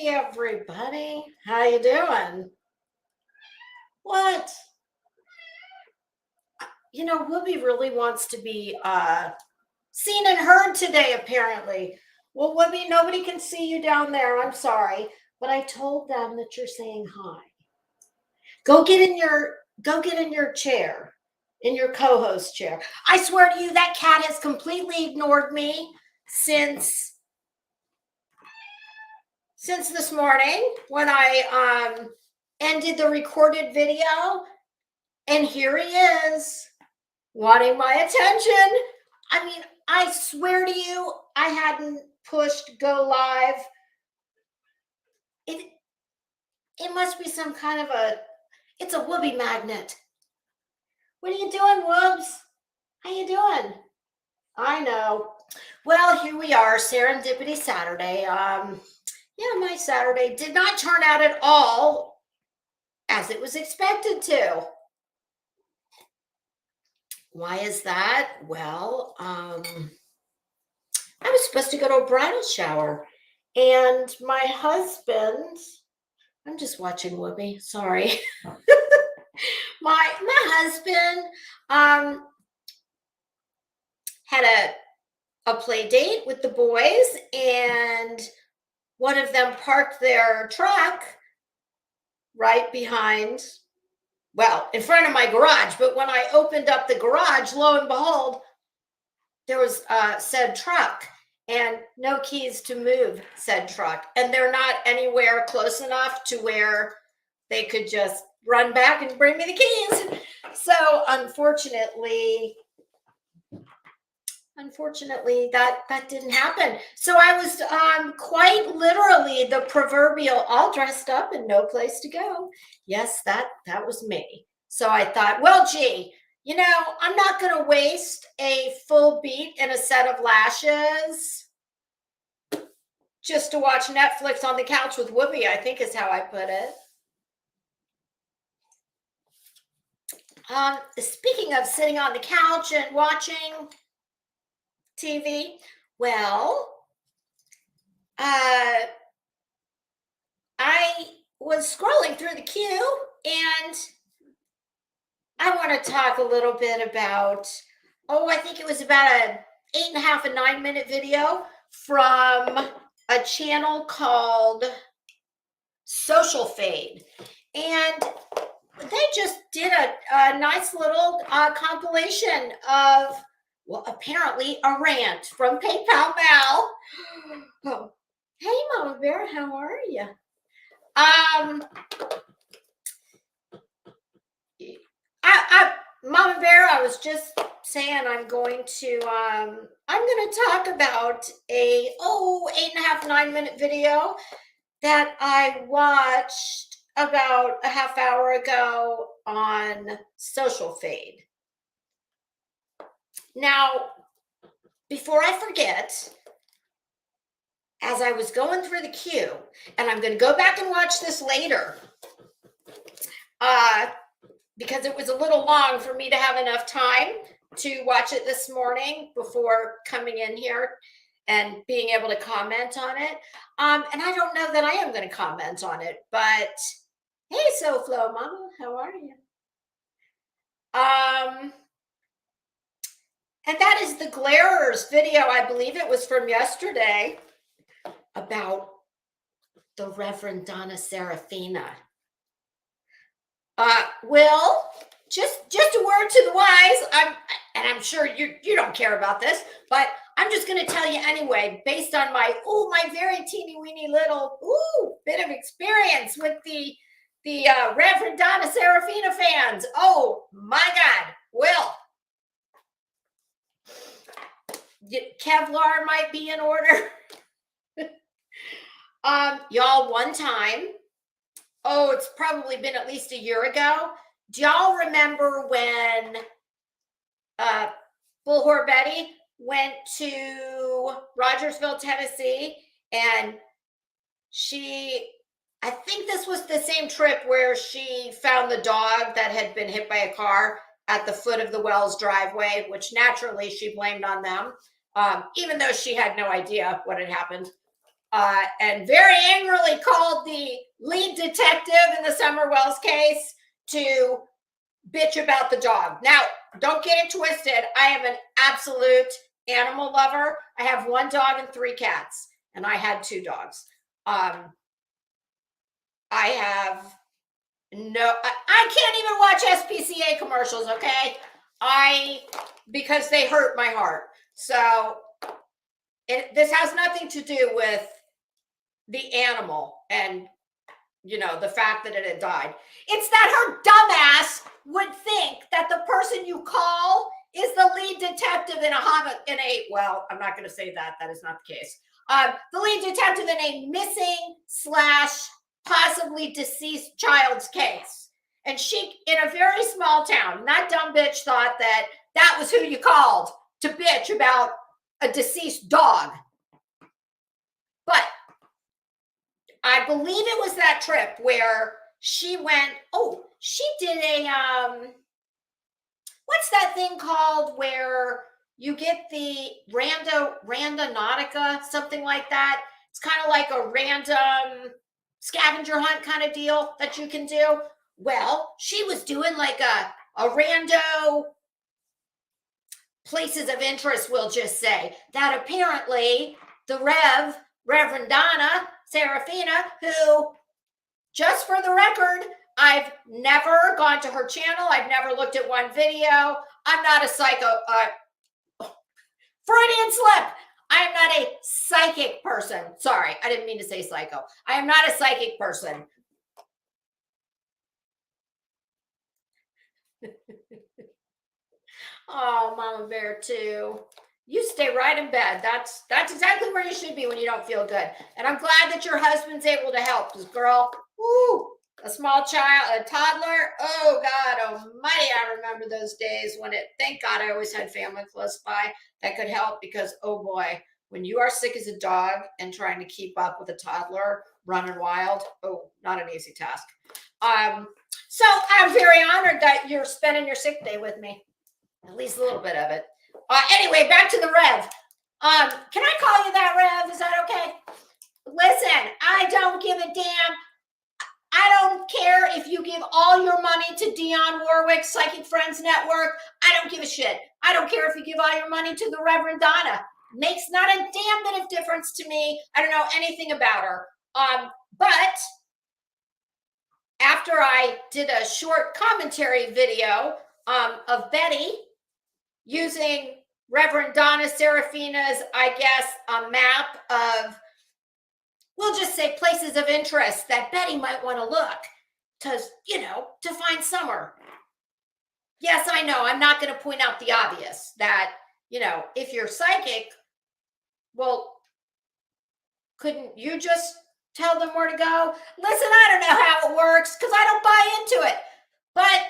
Hey everybody, how you doing? What? You know, Whoopi really wants to be seen and heard today, apparently. Well, Whoopi, nobody can see you down there. I'm sorry, but I told them that you're saying hi. Go get in your chair, in your co-host chair. I swear to you, that cat has completely ignored me since this morning when I ended the recorded video. And here he is, wanting my attention. I mean, I swear to you, I hadn't pushed go live. It must be some kind of it's a Whoopi magnet. What are you doing, Whoops? How you doing? I know. Well, here we are, Serendipity Saturday. Yeah, my Saturday did not turn out at all as it was expected to. Why is that? Well, I was supposed to go to a bridal shower, and my husband, I'm just watching Whoopi, sorry. my husband had a play date with the boys, and one of them parked their truck right behind, well, in front of my garage. But when I opened up the garage, lo and behold, there was said truck and no keys to move said truck. And they're not anywhere close enough to where they could just run back and bring me the keys. So unfortunately, that didn't happen. So I was quite literally the proverbial all dressed up and no place to go. Yes, that was me. So I thought, well, gee, you know, I'm not going to waste a full beat and a set of lashes just to watch Netflix on the couch with Whoopi, I think is how I put it. Speaking of sitting on the couch and watching TV, well, I was scrolling through the queue, and I want to talk a little bit about, I think it was about a 8.5 and 9 minute video from a channel called Social Fade. And they just did a nice little compilation of, well, apparently a rant from PayPal Mal. Oh, hey, Mama Bear, how are you? Mama Bear, I was just saying I'm going to talk about a 8.5, 9 minute video that I watched about a half hour ago on Social Fade. Now, before I forget, as I was going through the queue, and I'm going to go back and watch this later, because it was a little long for me to have enough time to watch it this morning before coming in here and being able to comment on it. And I don't know that I am going to comment on it, but hey, SoFlo Mama, how are you? And that is the Glarers video. I believe it was from yesterday about the Reverend Donna Serafina. Will, just a word to the wise. I'm sure you don't care about this, but I'm just going to tell you anyway, based on my very teeny weeny little bit of experience with the Reverend Donna Serafina fans. Oh my God, Will, Kevlar might be in order. Y'all, one time, it's probably been at least a year ago. Do y'all remember when Bullhorn Betty went to Rogersville, Tennessee, and I think this was the same trip where she found the dog that had been hit by a car at the foot of the Wells driveway, which naturally she blamed on them, even though she had no idea what had happened. and very angrily called the lead detective in the Summer Wells case to bitch about the dog. Now, don't get it twisted. I am an absolute animal lover. I have 1 dog and 3 cats, and I had 2 dogs. I have no, I can't even watch SPCA commercials, okay? Because they hurt my heart. So this has nothing to do with the animal and, you know, the fact that it had died. It's that her dumbass would think that the person you call is the lead detective well, I'm not going to say that. That is not the case. The lead detective in a missing / possibly deceased child's case. And she, in a very small town, not dumb bitch, thought that that was who you called to bitch about a deceased dog. But I believe it was that trip where she went, she did a, what's that thing called where you get the randonautica, something like that. It's kind of like a random scavenger hunt kind of deal that you can do. Well, she was doing like a rando places of interest, we'll just say, that apparently the Reverend Donna Serafina, who, just for the record, I've never gone to her channel. I've never looked at one video. I'm not a psycho. Freudian slip. I am not a psychic person. Sorry, I didn't mean to say psycho. I am not a psychic person. Oh, Mama Bear too. You stay right in bed. That's exactly where you should be when you don't feel good. And I'm glad that your husband's able to help. Because, girl, a small child, a toddler. Oh, God almighty, I remember those days when thank God I always had family close by that could help. Because, oh boy, when you are sick as a dog and trying to keep up with a toddler running wild, not an easy task. So I'm very honored that you're spending your sick day with me. At least a little bit of it. Anyway, back to the Rev. Can I call you that, Rev? Is that okay? Listen, I don't give a damn. I don't care if you give all your money to Dionne Warwick Psychic Friends Network. I don't give a shit. I don't care if you give all your money to the Reverend Donna. Makes not a damn bit of difference to me. I don't know anything about her. But after I did a short commentary video of Betty using Reverend Donna Serafina's, I guess, a map of, we'll just say, places of interest that Betty might want to look to find Summer. Yes, I know. I'm not going to point out the obvious that, if you're psychic, well, couldn't you just tell them where to go? Listen, I don't know how it works because I don't buy into it. But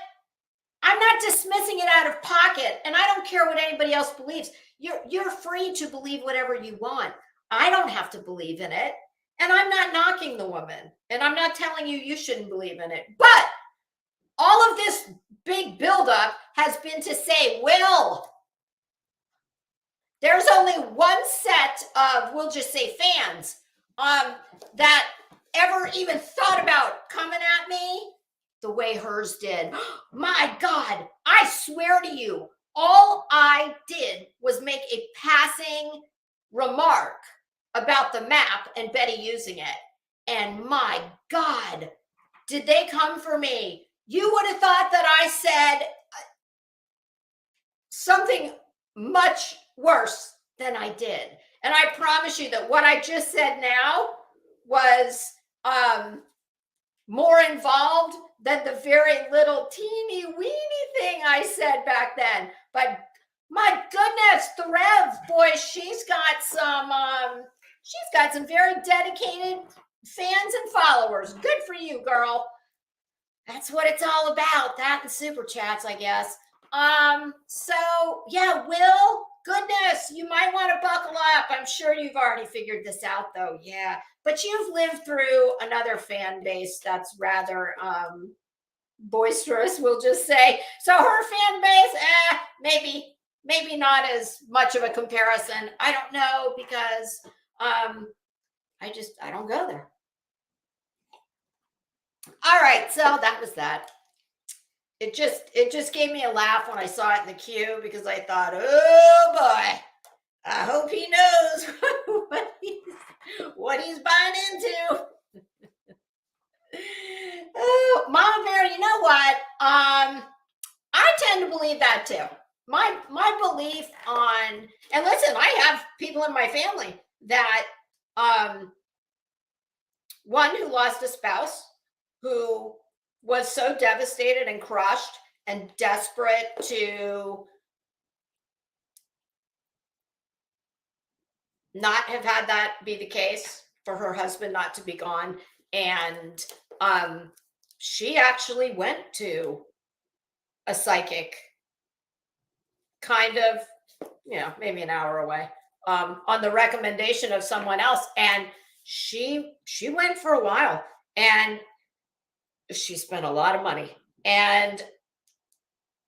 I'm not dismissing it out of pocket, and I don't care what anybody else believes. You're free to believe whatever you want. I don't have to believe in it, and I'm not knocking the woman, and I'm not telling you shouldn't believe in it. But all of this big buildup has been to say, Will, there's only one set of, we'll just say, fans that ever even thought about coming at me the way hers did. My God, I swear to you, all I did was make a passing remark about the map and Betty using it. And my God, did they come for me? You would have thought that I said something much worse than I did. And I promise you that what I just said now was more involved than the very little teeny weeny thing I said back then. But my goodness, the Rev, boy, she's got some very dedicated fans and followers. Good for you, girl. That's what it's all about. That and super chats, I guess. So yeah, Will, goodness, you might want to buckle up. I'm sure you've already figured this out, though. Yeah, but you've lived through another fan base that's rather boisterous, we'll just say. So her fan base, maybe not as much of a comparison. I don't know, because I don't go there. All right, so that was that. It just gave me a laugh when I saw it in the queue because I thought, oh boy, I hope he knows what he's buying into. Oh, Mama Bear, you know what? I tend to believe that too. My belief on, and listen, I have people in my family that one who lost a spouse, who was so devastated and crushed and desperate to not have had that be the case, for her husband not to be gone. And she actually went to a psychic, kind of, maybe an hour away, on the recommendation of someone else. And she went for a while, and she spent a lot of money.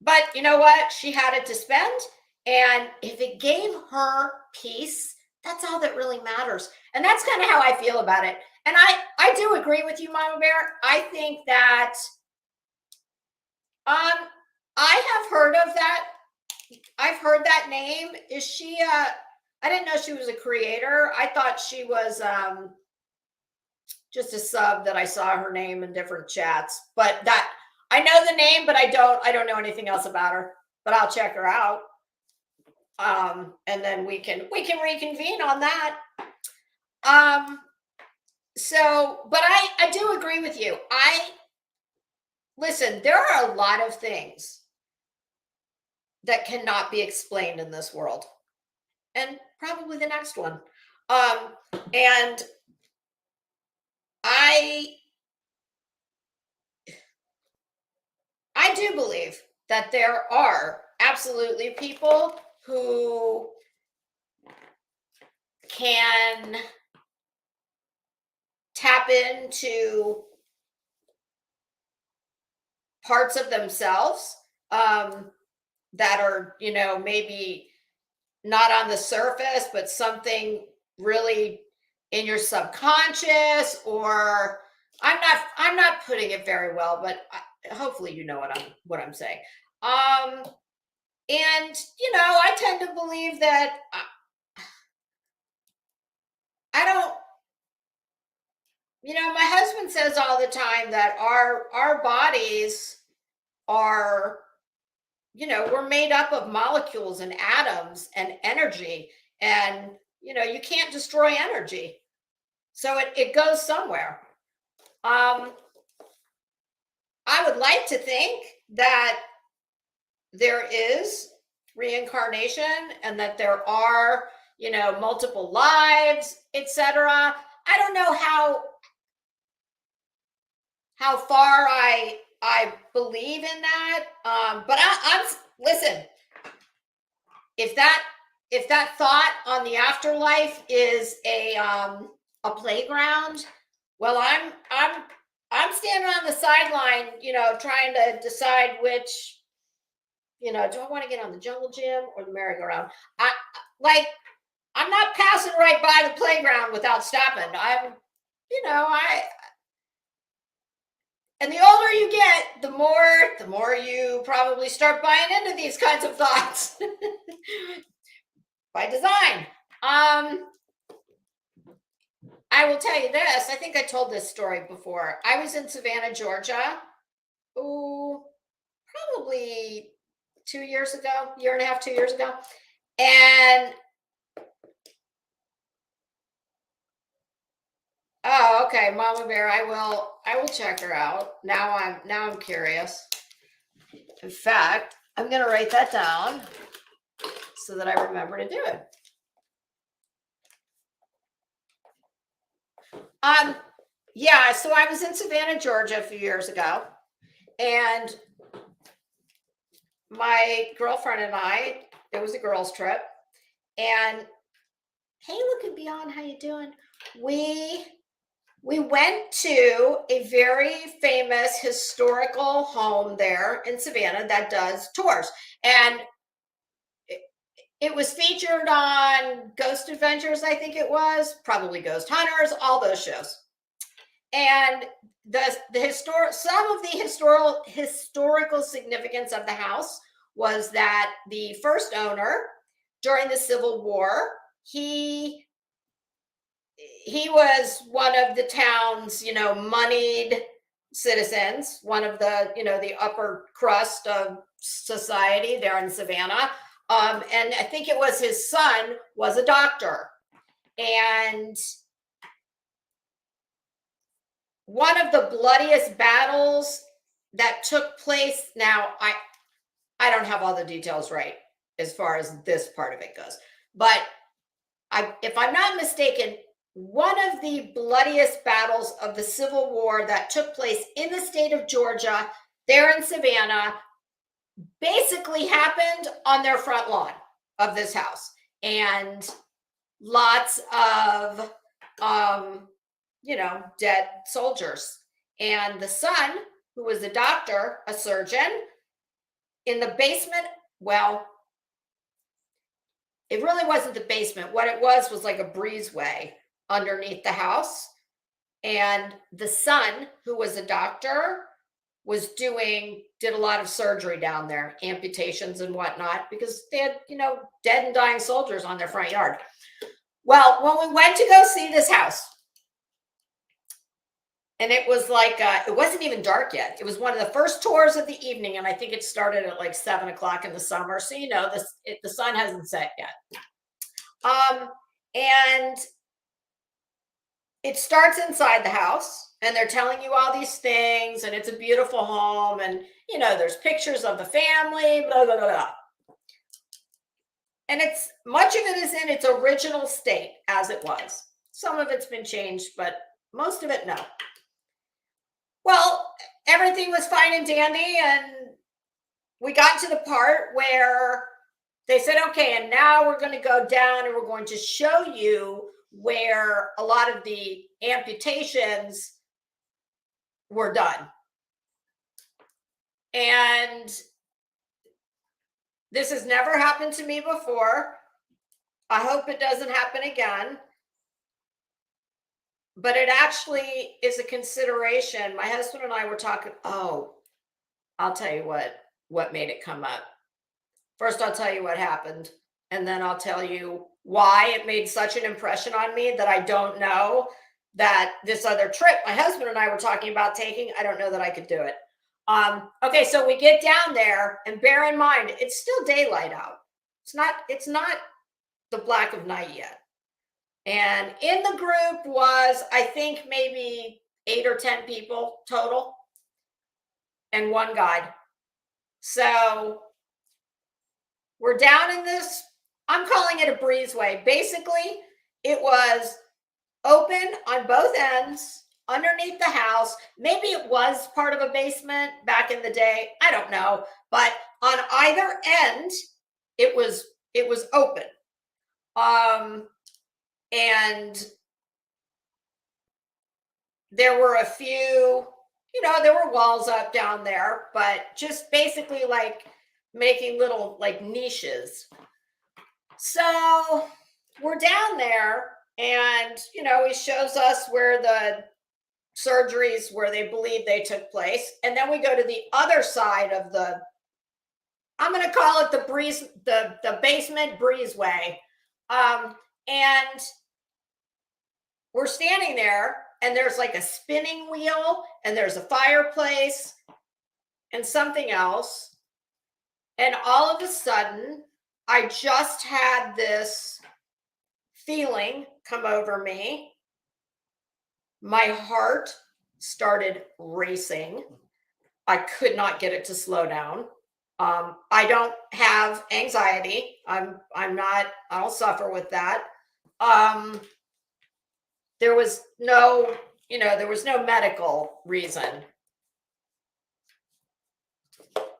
But you know what? She had it to spend. And if it gave her peace, that's all that really matters. And that's kind of how I feel about it. And I do agree with you, Mama Bear. I think that I have heard of that. I've heard that name. Is she I didn't know she was a creator. I thought she was just a sub that I saw her name in different chats. But that, I know the name, but I don't know anything else about her. But I'll check her out. And then we can reconvene on that. So, but I do agree with you. Listen, there are a lot of things that cannot be explained in this world, and probably the next one. And I do believe that there are absolutely people who can tap into parts of themselves that are, maybe not on the surface, but something really in your subconscious. Or I'm not putting it very well, but hopefully you know what I'm saying. And I tend to believe that I don't. My husband says all the time that our bodies are, we're made up of molecules and atoms and energy, and you can't destroy energy, so it goes somewhere. I would like to think that there is reincarnation and that there are, multiple lives, etc. I don't know how far I believe in that, but I'm listen. If that thought on the afterlife is a playground, well, I'm standing on the sideline, trying to decide which, do I want to get on the jungle gym or the merry-go-round? I'm not passing right by the playground without stopping. And the older you get, the more you probably start buying into these kinds of thoughts by design. I will tell you this. I think I told this story before. I was in Savannah, Georgia, probably 2 years ago, year and a half, 2 years ago. And oh, okay, Mama Bear, I will check her out. Now I'm curious. In fact, I'm going to write that down so that I remember to do it. Yeah, so I was in Savannah, Georgia a few years ago, and my girlfriend and I, it was a girls' trip, and hey, look at Beyond, how you doing? We went to a very famous historical home there in Savannah that does tours. And It was featured on Ghost Adventures, I think it was, probably Ghost Hunters, all those shows. And some of the historical significance of the house was that the first owner during the Civil War, he was one of the town's, moneyed citizens, one of the, the upper crust of society there in Savannah. And I think it was his son was a doctor. And one of the bloodiest battles that took place, now I don't have all the details right as far as this part of it goes, but if I'm not mistaken, one of the bloodiest battles of the Civil War that took place in the state of Georgia, there in Savannah, basically happened on their front lawn of this house. And lots of, dead soldiers. And the son, who was a doctor, a surgeon, in the basement, well, it really wasn't the basement. What it was like a breezeway underneath the house. And the son, who was a doctor, did a lot of surgery down there, amputations and whatnot, because they had, dead and dying soldiers on their front yard. Well, when we went to go see this house, and it was like, it wasn't even dark yet. It was one of the first tours of the evening, and I think it started at like 7 o'clock in the summer. So, the sun hasn't set yet. And it starts inside the house, and they're telling you all these things, and it's a beautiful home, and, there's pictures of the family, blah, blah, blah, blah. And much of it is in its original state as it was. Some of it's been changed, but most of it, no. Well, everything was fine and dandy, and we got to the part where they said, okay, and now we're going to go down and we're going to show you where a lot of the amputations were done. And this has never happened to me before. I hope it doesn't happen again. But it actually is a consideration. My husband and I were talking. Oh, I'll tell you what made it come up. First, I'll tell you what happened, and then I'll tell you why it made such an impression on me that I don't know that this other trip my husband and I were talking about taking, I don't know that I could do it. Okay, so we get down there, and bear in mind, it's still daylight out. It's not the black of night yet. And in the group was, I think, maybe 8 or 10 people total, and one guide. So we're down in this, I'm calling it a breezeway. Basically, it was open on both ends underneath the house. Maybe it was part of a basement back in the day. I don't know. But on either end, it was open. And there were a few, there were walls up down there, but just basically like making little like niches. So we're down there, and, he shows us where the surgeries, where they believe they took place. And then we go to the other side of I'm going to call it the basement breezeway. And we're standing there, and there's like a spinning wheel, and there's a fireplace and something else. And all of a sudden, I just had this feeling come over me. My heart started racing. I could not get it to slow down. I don't have anxiety. I don't suffer with that. There was no medical reason.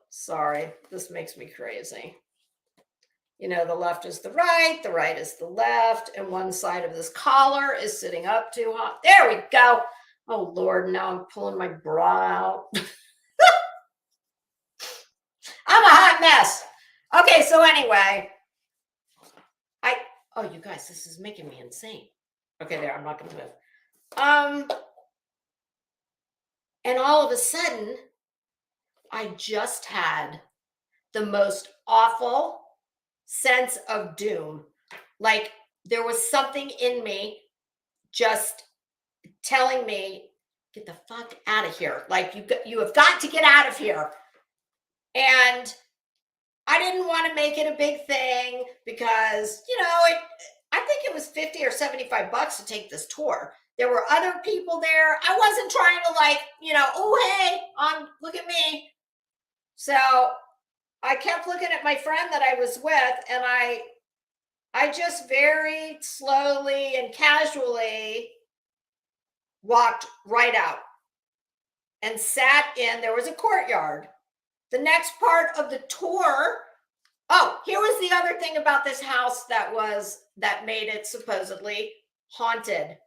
Sorry, this makes me crazy. The left is the right is the left, and one side of this collar is sitting up too high. There we go. Oh, Lord, now I'm pulling my bra out. I'm a hot mess. Okay, so anyway, Oh, you guys, this is making me insane. Okay, there, I'm not going to move. And all of a sudden, I just had the most awful sense of doom. Like there was something in me just telling me, get the fuck out of here. Like you have got to get out of here. And I didn't want to make it a big thing because, I think it was 50 or 75 bucks to take this tour. There were other people there. I wasn't trying to oh, hey, look at me. So I kept looking at my friend that I was with, and I just very slowly and casually walked right out and sat in, there was a courtyard. The next part of the tour, oh, here was the other thing about this house that made it supposedly haunted.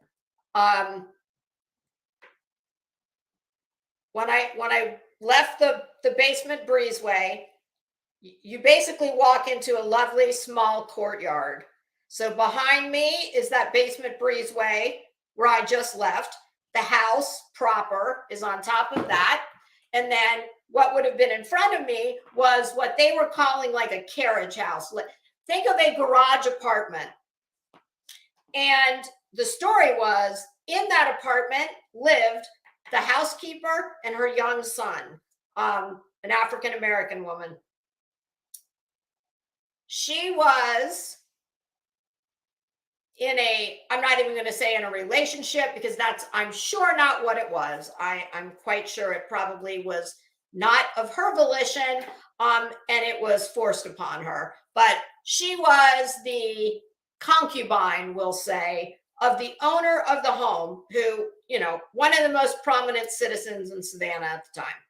When I left the basement breezeway, you basically walk into a lovely small courtyard. So behind me is that basement breezeway where I just left. The house proper is on top of that. And then what would have been in front of me was what they were calling like a carriage house. Think of a garage apartment. And the story was, in that apartment lived the housekeeper and her young son, an African-American woman. She was I'm not even going to say in a relationship, because I'm sure not what it was. I'm quite sure it probably was not of her volition, and it was forced upon her. But she was the concubine, we'll say, of the owner of the home, who, one of the most prominent citizens in Savannah at the time.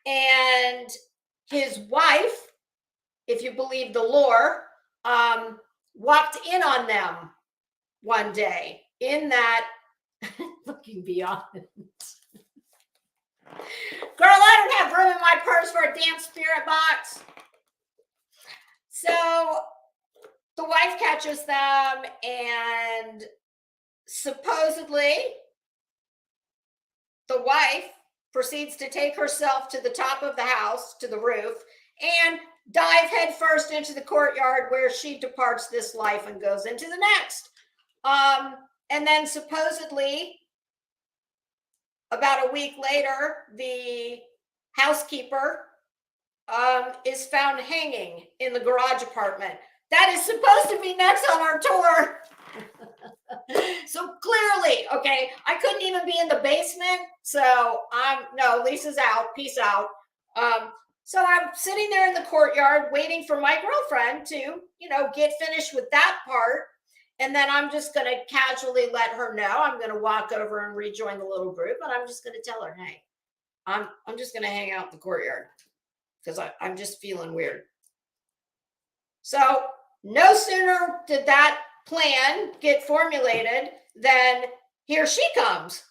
And his wife, if you believe the lore, walked in on them one day in that, looking beyond. Girl, I don't have room in my purse for a damn spirit box. So the wife catches them, and supposedly the wife proceeds to take herself to the top of the house, to the roof, and dive headfirst into the courtyard, where she departs this life and goes into the next. And then supposedly about a week later, the housekeeper is found hanging in the garage apartment. That is supposed to be next on our tour. So clearly, okay, I couldn't even be in the basement. So no, Lisa's out. Peace out. So I'm sitting there in the courtyard waiting for my girlfriend to, get finished with that part. And then I'm just going to casually let her know. I'm going to walk over and rejoin the little group. And I'm just going to tell her, hey, I'm just going to hang out in the courtyard because I'm just feeling weird. So no sooner did that plan get formulated than here she comes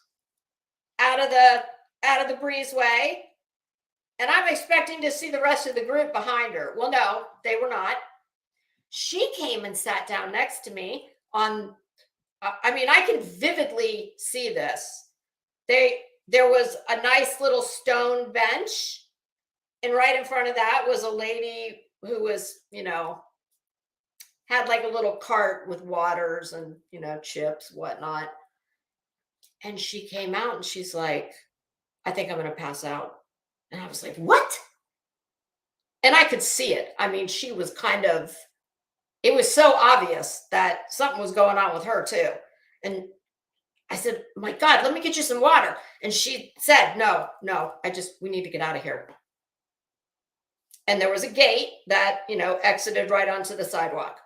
out of the breezeway. And I'm expecting to see the rest of the group behind her. Well, no, they were not. She came and sat down next to me on, I can vividly see this. There was a nice little stone bench, and right in front of that was a lady who was, had like a little cart with waters and, chips, whatnot. And she came out and she's like, I think I'm going to pass out. And I was like, what? And I could see it. She was it was so obvious that something was going on with her too. And I said, my God, let me get you some water. And she said, no, we need to get out of here. And there was a gate that, exited right onto the sidewalk.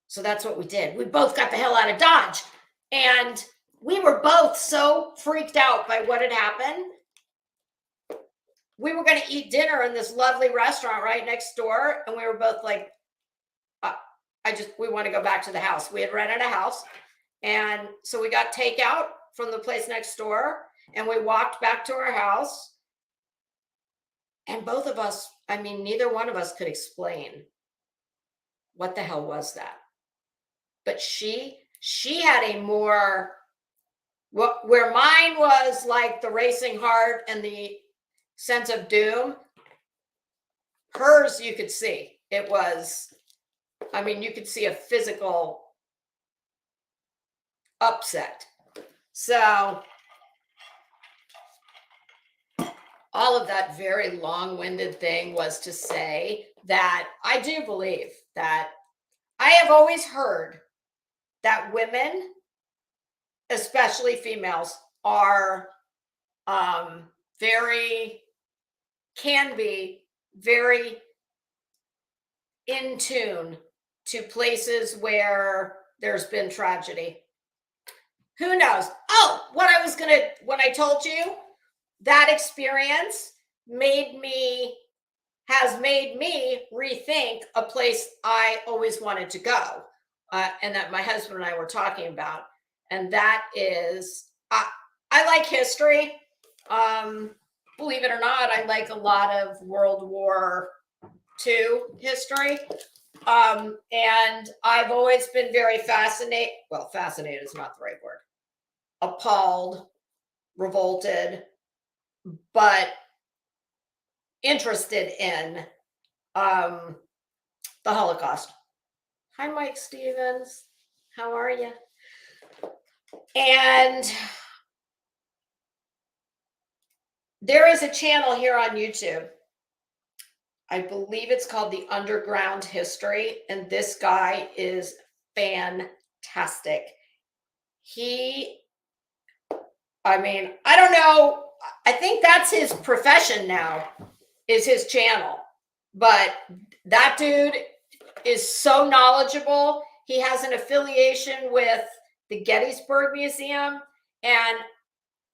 So that's what we did. We both got the hell out of Dodge. And we were both so freaked out by what had happened. We were going to eat dinner in this lovely restaurant right next door. And we were both like, we want to go back to the house. We had rented a house. And so we got takeout from the place next door. And we walked back to our house. And both of us, neither one of us could explain what the hell was that. but she had a more, where mine was like the racing heart and the sense of doom, hers you could see. It was, I mean, you could see a physical upset. So all of that very long-winded thing was to say that I do believe that I have always heard that women, especially females, are can be very in tune to places where there's been tragedy. Who knows? Oh, when I told you that experience has made me rethink a place I always wanted to go, and that my husband and I were talking about. And that is, I like history. Believe it or not, I like a lot of World War II history. And I've always been very fascinated. Well, fascinated is not the right word. Appalled, revolted, but interested in the Holocaust. Hi, Mike Stevens. How are you? And there is a channel here on YouTube. I believe it's called The Underground History, and this guy is fantastic. I mean, I don't know. I think that's his profession now, is his channel. But that dude is so knowledgeable. He has an affiliation with the Gettysburg Museum, and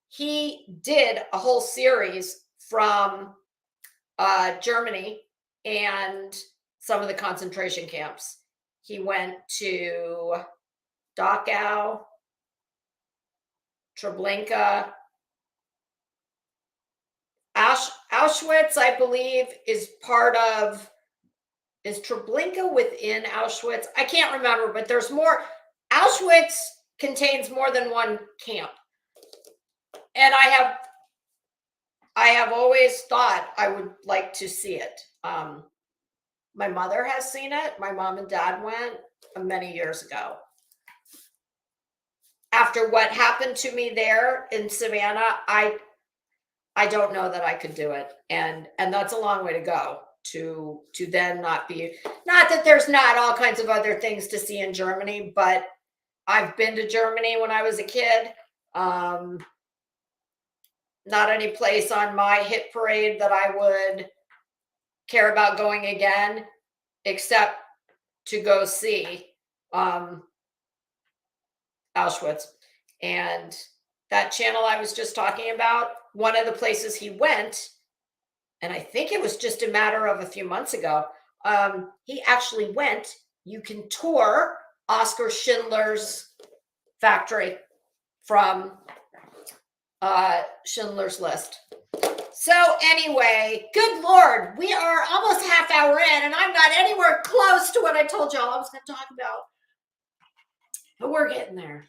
he did a whole series from Germany and some of the concentration camps. He went to Dachau, Treblinka, Auschwitz, I believe, is Treblinka within Auschwitz? I can't remember, but there's more. Auschwitz contains more than one camp. And I have always thought I would like to see it. My mother has seen it. My mom and dad went many years ago. After what happened to me there in Savannah, I don't know that I could do it. And that's a long way to go to then not that there's not all kinds of other things to see in Germany, but I've been to Germany when I was a kid. Not any place on my hit parade that I would care about going again, except to go see Auschwitz. And that channel I was just talking about, one of the places he went, and I think it was just a matter of a few months ago, he actually went. You can tour Oskar Schindler's factory from Schindler's List. So anyway, good Lord, we are almost half hour in, and I'm not anywhere close to what I told y'all I was going to talk about. But we're getting there.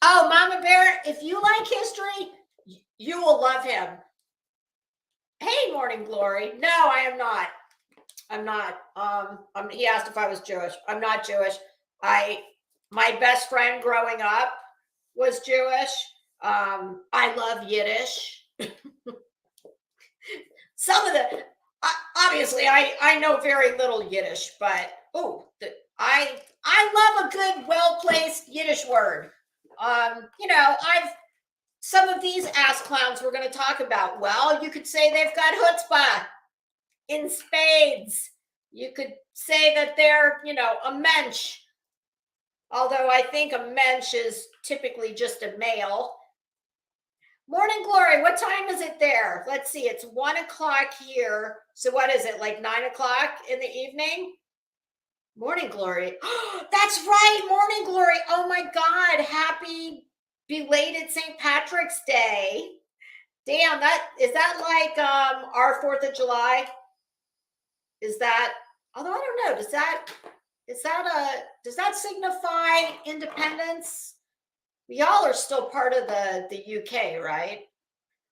Oh, Mama Bear, if you like history, you will love him. Hey, Morning Glory. No, I am not. I'm not. He asked if I was Jewish. I'm not Jewish. My best friend growing up was Jewish. I love Yiddish. Some of the, obviously, I know very little Yiddish, but I love a good, well-placed Yiddish word. Some of these ass clowns we're going to talk about. Well, you could say they've got chutzpah in spades. You could say that they're, a mensch. Although I think a mensch is typically just a male. Morning Glory, what time is it there? Let's see, it's 1 o'clock here. So what is it, like 9 o'clock in the evening? Morning Glory. That's right, Morning Glory. Oh my God, happy belated St. Patrick's Day. Damn, is that like our 4th of July? Is that, although I don't know, does that, does that signify independence? Y'all are still part of the UK, right?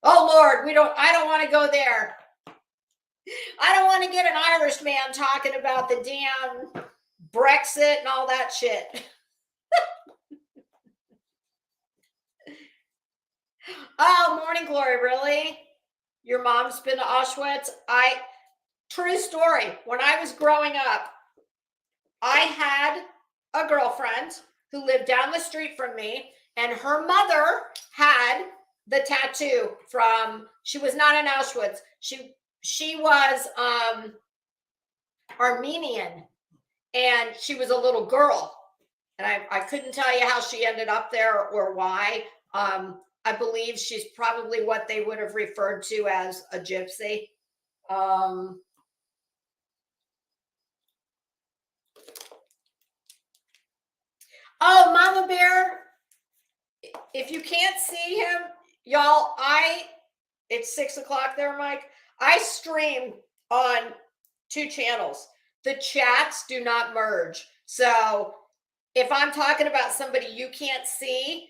Oh Lord, I don't want to go there. I don't want to get an Irish man talking about the damn Brexit and all that shit. Oh, Morning Glory, really? Your mom's been to Auschwitz? True story. When I was growing up, I had a girlfriend who lived down the street from me, and her mother had the tattoo from, she was not in Auschwitz. She was Armenian, and she was a little girl. And I couldn't tell you how she ended up there or why. I believe she's probably what they would have referred to as a gypsy. Oh, Mama Bear, if you can't see him, y'all, it's 6 o'clock there, Mike. I stream on 2 channels. The chats do not merge. So if I'm talking about somebody you can't see,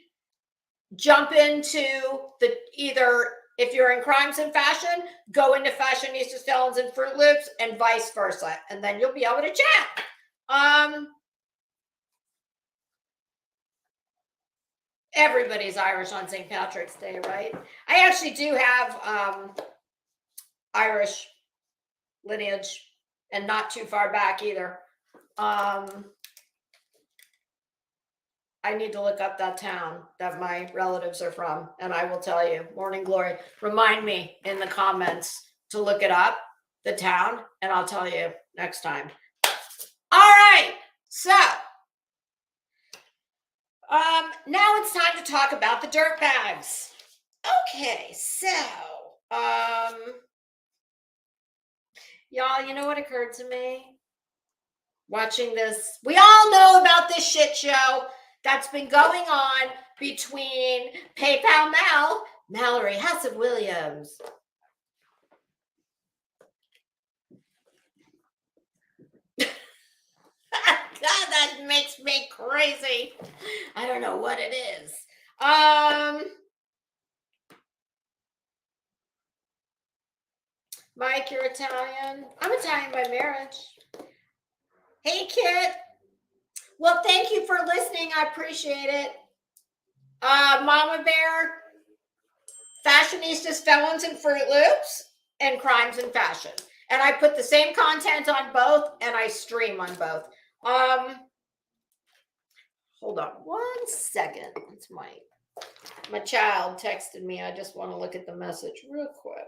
jump into either, if you're in Crimes and Fashion, go into Fashionistas, Felons, and Fruit Loops, and vice versa. And then you'll be able to chat. Everybody's Irish on St. Patrick's Day, right? I actually do have Irish lineage, and not too far back either. I need to look up that town that my relatives are from, and I will tell you. Morning Glory, remind me in the comments to look it up, the town, and I'll tell you next time. All right, so now it's time to talk about the dirt bags. Okay, so y'all, you know what occurred to me watching this? We all know about this shit show that's been going on between PayPal Mallery, House of Williams. God, that makes me crazy. I don't know what it is. Mike, you're Italian. I'm Italian by marriage. Hey, Kit. Well, thank you for listening. I appreciate it. Mama Bear, Fashionistas, Felons, and Fruit Loops, and Crimes and Fashion. And I put the same content on both, and I stream on both. Hold on 1 second. It's my child texted me. I just want to look at the message real quick.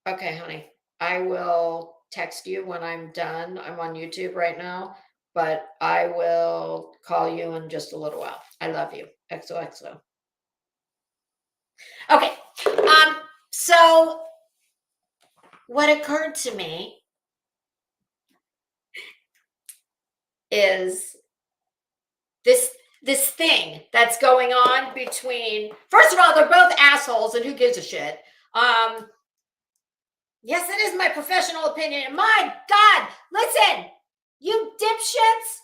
Okay, honey, I will text you when I'm done. I'm on YouTube right now, but I will call you in just a little while. I love you. XOXO. Okay. So what occurred to me is this thing that's going on between, first of all, they're both assholes, and who gives a shit? Yes, it is my professional opinion. And my God, listen, you dipshits,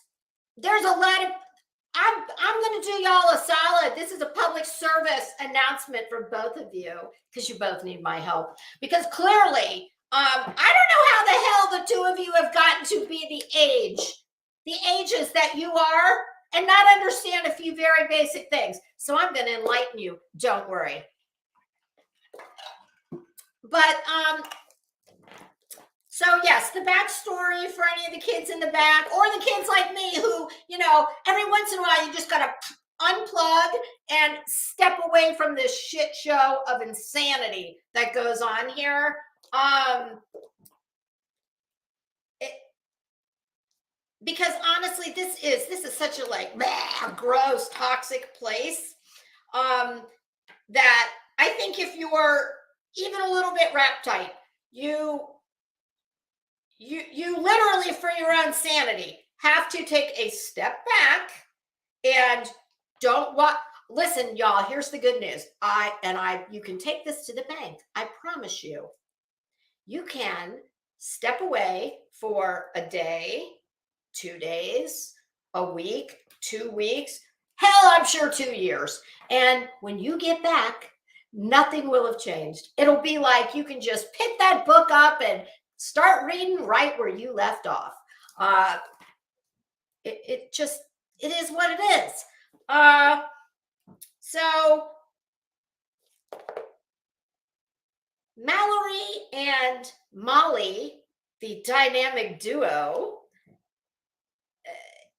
there's a lot of, I'm going to do y'all a solid. This is a public service announcement for both of you, because you both need my help. Because clearly, I don't know how the hell the two of you have gotten to be the ages that you are, and not understand a few very basic things. So I'm going to enlighten you. Don't worry. But, so yes, the backstory for any of the kids in the back, or the kids like me who, every once in a while you just got to unplug and step away from this shit show of insanity that goes on here. Because honestly, this is such a gross, toxic place that I think if you're even a little bit wrapped tight, you literally, for your own sanity, have to take a step back and listen, y'all, here's the good news. You can take this to the bank. I promise you, you can step away for a day, 2 days, a week, 2 weeks, hell, I'm sure 2 years. And when you get back, nothing will have changed. It'll be like you can just pick that book up and start reading right where you left off. It is what it is. So Mallery and Molly, the dynamic duo,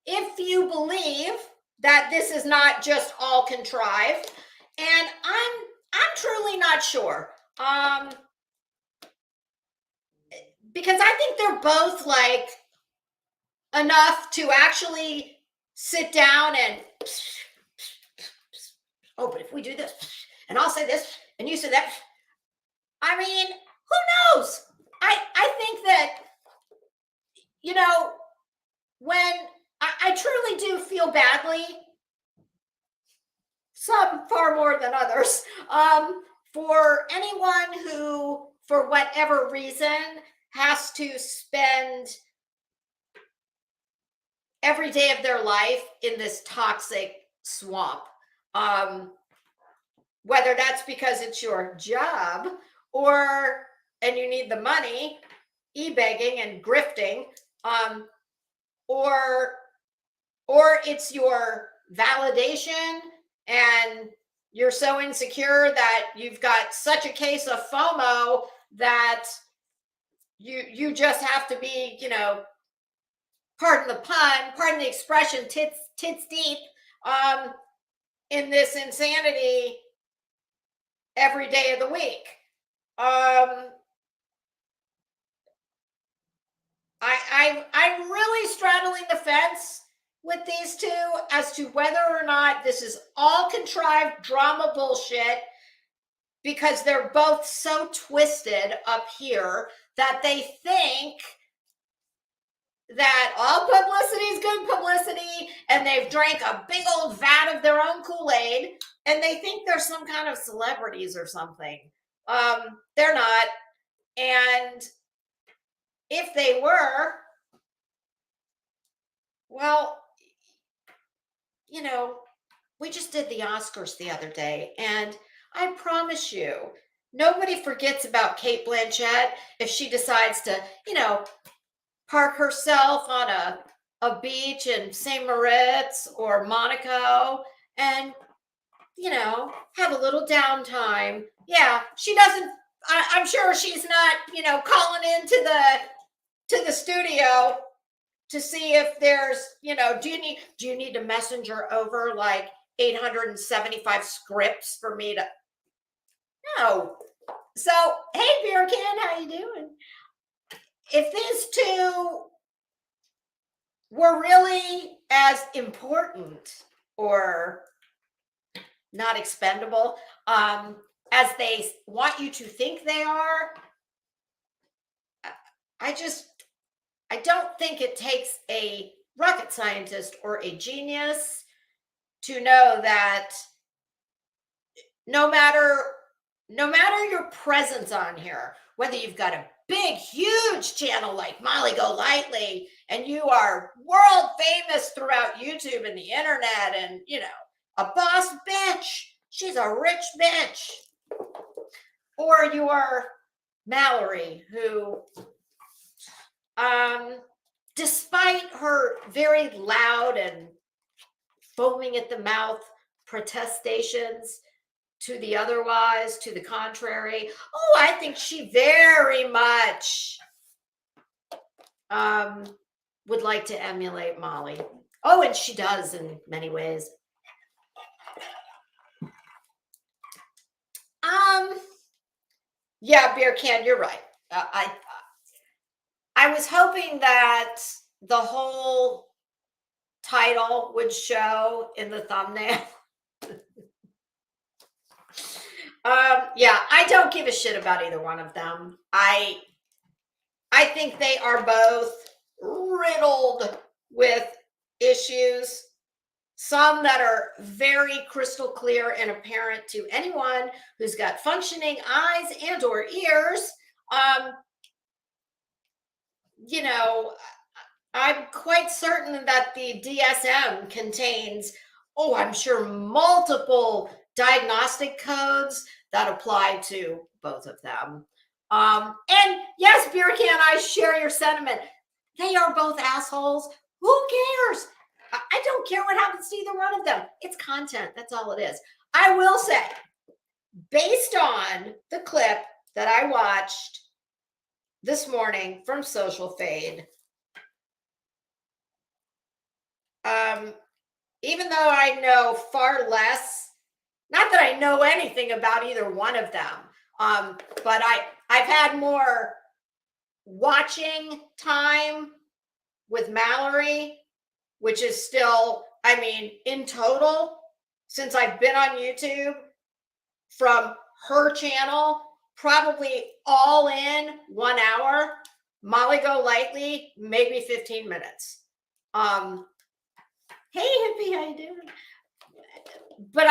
if you believe that this is not just all contrived, and I'm truly not sure, because I think they're both like enough to actually sit down and, oh, but if we do this, and I'll say this, and you say that, I mean, who knows? I think that, you know, when I truly do feel badly, some far more than others, for anyone who, for whatever reason, has to spend every day of their life in this toxic swamp. Whether that's because it's your job and you need the money, e-begging and grifting, or it's your validation and you're so insecure that you've got such a case of FOMO that you just have to be, you know, pardon the pun, pardon the expression, tits deep, in this insanity every day of the week. I'm really straddling the fence with these two as to whether or not this is all contrived drama bullshit, because they're both so twisted up here that they think that all publicity is good publicity, and they've drank a big old vat of their own Kool-Aid, and they think they're some kind of celebrities or something. They're not. And if they were, well, you know, we just did the Oscars the other day, and I promise you, nobody forgets about Cate Blanchett if she decides to, you know, park herself on a beach in St. Moritz or Monaco and, you know, have a little downtime. Yeah, she doesn't, I'm sure she's not, you know, calling into the studio to see if there's, you know, do you need to messenger over like 875 scripts for me to, no. So, hey, Beer Can, how you doing? If these two were really as important or not expendable as they want you to think they are, I don't think it takes a rocket scientist or a genius to know that no matter your presence on here, whether you've got a big, huge channel like Molly Go Lightly, and you are world famous throughout YouTube and the internet, and, you know, a boss bitch, she's a rich bitch, or you are Mallery, who, despite her very loud and foaming at the mouth protestations to the otherwise, to the contrary, oh, I think she very much would like to emulate Molly. Oh, and she does in many ways. Yeah, Beer Can, you're right. I was hoping that the whole title would show in the thumbnail. Yeah, I don't give a shit about either one of them. I think they are both riddled with issues, some that are very crystal clear and apparent to anyone who's got functioning eyes and or ears. You know, I'm quite certain that the DSM contains, oh, I'm sure, multiple diagnostic codes that apply to both of them. And yes, Beer Can, I share your sentiment. They are both assholes. Who cares? I don't care what happens to either one of them. It's content. That's all it is. I will say, based on the clip that I watched this morning from Social Fade, even though I know far less, not that I know anything about either one of them, but I've had more watching time with Mallery, which is still, I mean, in total, since I've been on YouTube, from her channel, probably all in 1 hour. Molly Go Lightly, maybe 15 minutes. Hey, hippie, how you doing? But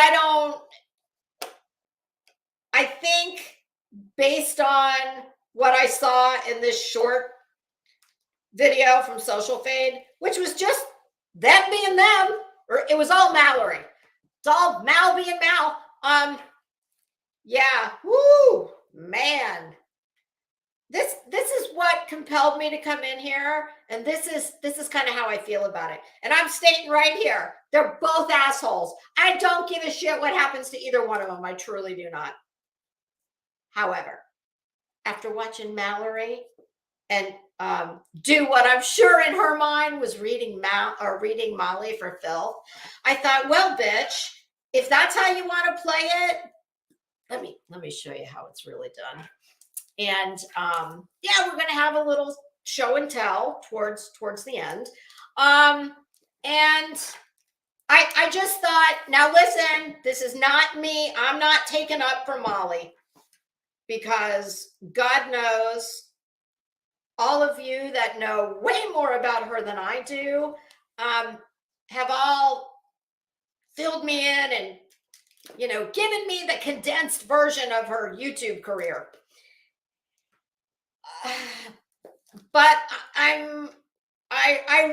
I think based on what I saw in this short video from Social Fade, which was just them being them, or it was all Mallery. It's all Mal being Mal. Yeah, woo, man. This is what compelled me to come in here, and this is kind of how I feel about it. And I'm stating right here, they're both assholes. I don't give a shit what happens to either one of them. I truly do not. However, after watching Mallery and do what I'm sure in her mind was reading Molly for filth, I thought, well, bitch, if that's how you want to play it, let me show you how it's really done. And yeah, we're going to have a little show and tell towards the end. And I just thought, now listen, this is not me. I'm not taking up for Molly, because God knows, all of you that know way more about her than I do have all filled me in and, you know, given me the condensed version of her YouTube career. But I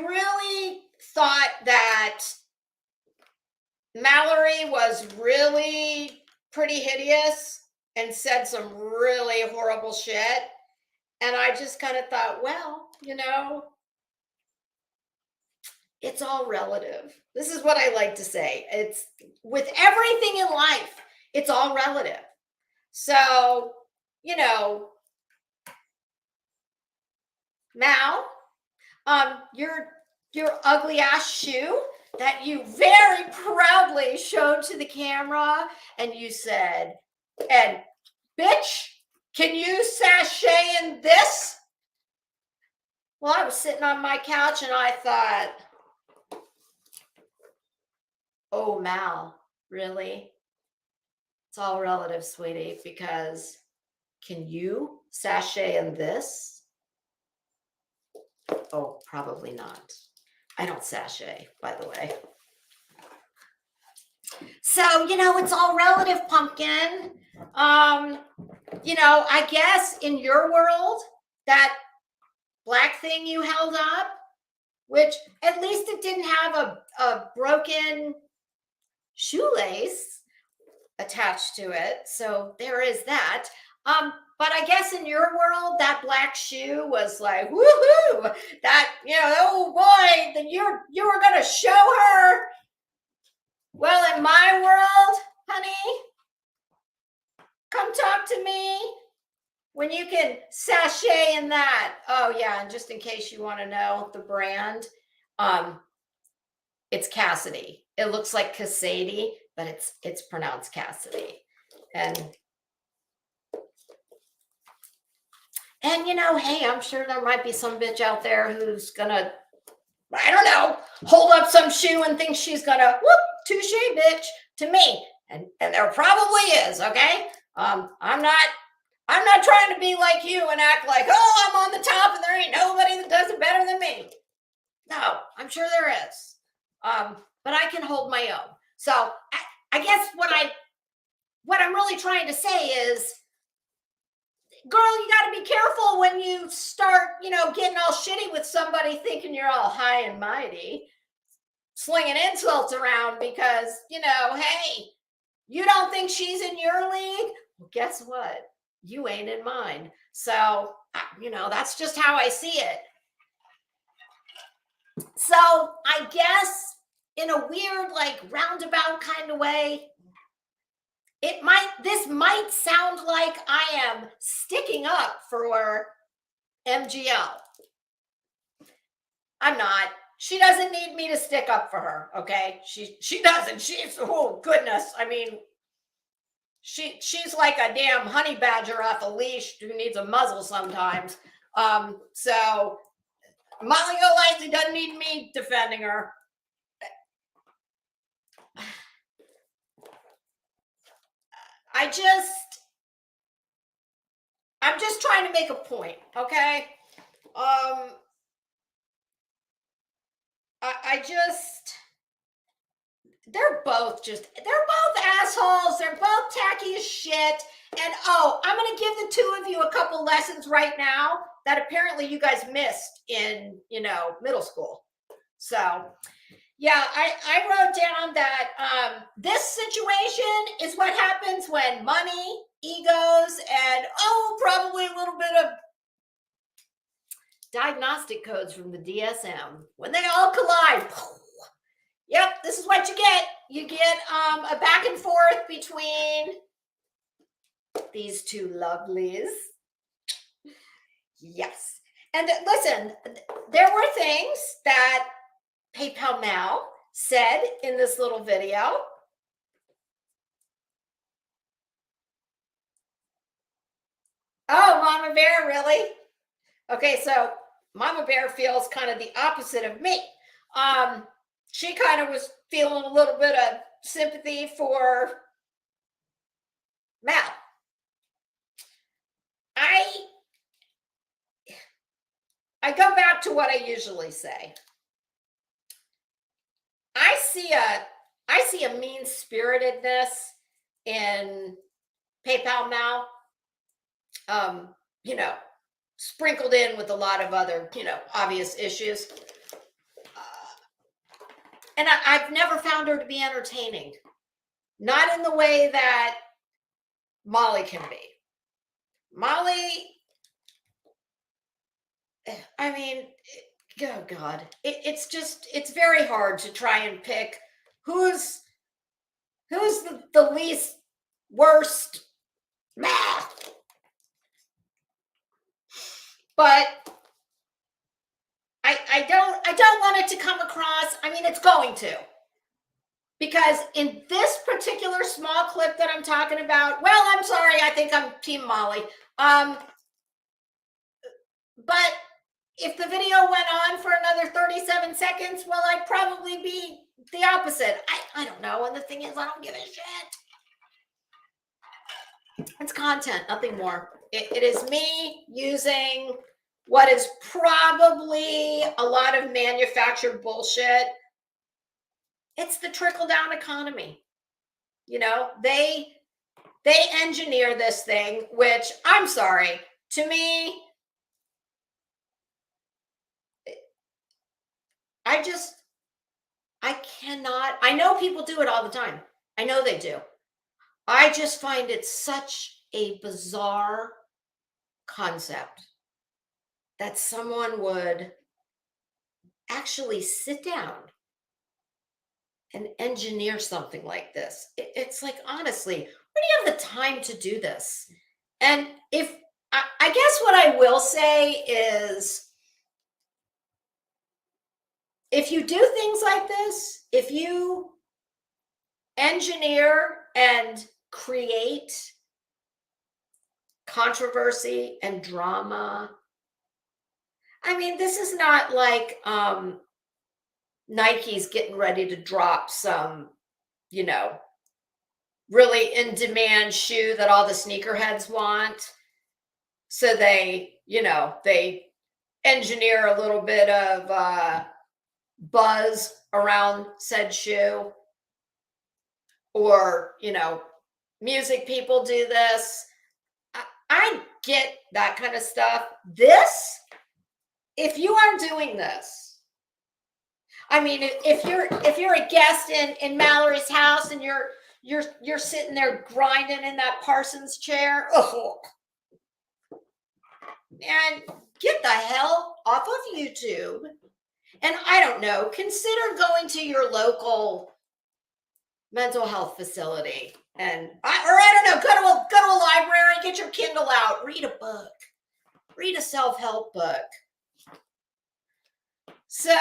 really thought that Mallery was really pretty hideous and said some really horrible shit. And I just kind of thought, well, you know, it's all relative. This is what I like to say. It's with everything in life, it's all relative. So, you know, Mal, your ugly ass shoe that you very proudly showed to the camera, and you said, and bitch, can you sashay in this? Well, I was sitting on my couch and I thought, oh, Mal, really? It's all relative, sweetie, because can you sashay in this? Oh, probably not. I don't sashay, by the way. So, you know, it's all relative, pumpkin. You know, I guess in your world, that black thing you held up, which at least it didn't have a broken shoelace attached to it. So there is that. But I guess in your world, that black shoe was like, woohoo! That, you know, oh boy, that you were going to show her. Well, in my world, honey, come talk to me when you can sashay in that. Oh yeah, and just in case you want to know the brand, it's Cassidy. It looks like Cassidy, but it's pronounced Cassidy. And you know, hey, I'm sure there might be some bitch out there who's gonna, I don't know, hold up some shoe and think she's gonna, whoop, touche, bitch, to me. And there probably is, okay? I'm not trying to be like you and act like, oh, I'm on the top and there ain't nobody that does it better than me. No, I'm sure there is. but I can hold my own. So I guess what I'm really trying to say is, girl, you got to be careful when you start, getting all shitty with somebody thinking you're all high and mighty, slinging insults around because, hey, you don't think she's in your league? Well, guess what? You ain't in mine. So, that's just how I see it. So I guess in a weird, like roundabout kind of way, this might sound like I am sticking up for MGL. I'm not. She doesn't need me to stick up for her. Okay. She doesn't. She's, oh goodness. I mean, she's like a damn honey badger off a leash who needs a muzzle sometimes. So Molly Golightly doesn't need me defending her. I'm just trying to make a point, okay? They're both assholes. They're both tacky as shit. And I'm going to give the two of you a couple lessons right now that apparently you guys missed in, middle school. So, yeah, I wrote down that this situation is what happens when money, egos, and probably a little bit of diagnostic codes from the DSM, when they all collide. Yep, this is what you get. You get a back and forth between these two lovelies. Yes. And listen, there were things that PayPal Mal said in this little video. Oh, Mama Bear, really? Okay, so Mama Bear feels kind of the opposite of me. She kind of was feeling a little bit of sympathy for Mal. I go back to what I usually say. I see a mean-spiritedness in PayPal Mal. Sprinkled in with a lot of other, obvious issues. And I've never found her to be entertaining. Not in the way that Molly can be. Molly, I mean, oh God, it's very hard to try and pick who's the least worst. But I don't want it to come across. I mean, it's going to. Because in this particular small clip that I'm talking about, well, I'm sorry, I think I'm Team Molly. But if the video went on for another 37 seconds, well, I'd probably be the opposite. I don't know. And the thing is, I don't give a shit. It's content, nothing more. It is me using what is probably a lot of manufactured bullshit. It's the trickle-down economy. They engineer this thing, which, I'm sorry, to me, I cannot. I know people do it all the time. I know they do. I just find it such a bizarre concept that someone would actually sit down and engineer something like this. It's like, honestly, where do you have the time to do this? And I guess what I will say is, if you do things like this, if you engineer and create controversy and drama, I mean, this is not like Nike's getting ready to drop some, really in demand shoe that all the sneakerheads want. So they engineer a little bit of buzz around said shoe, or, you know, music people do this. I get that kind of stuff. This, if you are doing this, I mean, if you're a guest in Mallory's house and you're sitting there grinding in that Parsons chair, oh, and get the hell off of YouTube. And I don't know, consider going to your local mental health facility, and I don't know, go to a library, get your Kindle out, read a book, read a self-help book. So,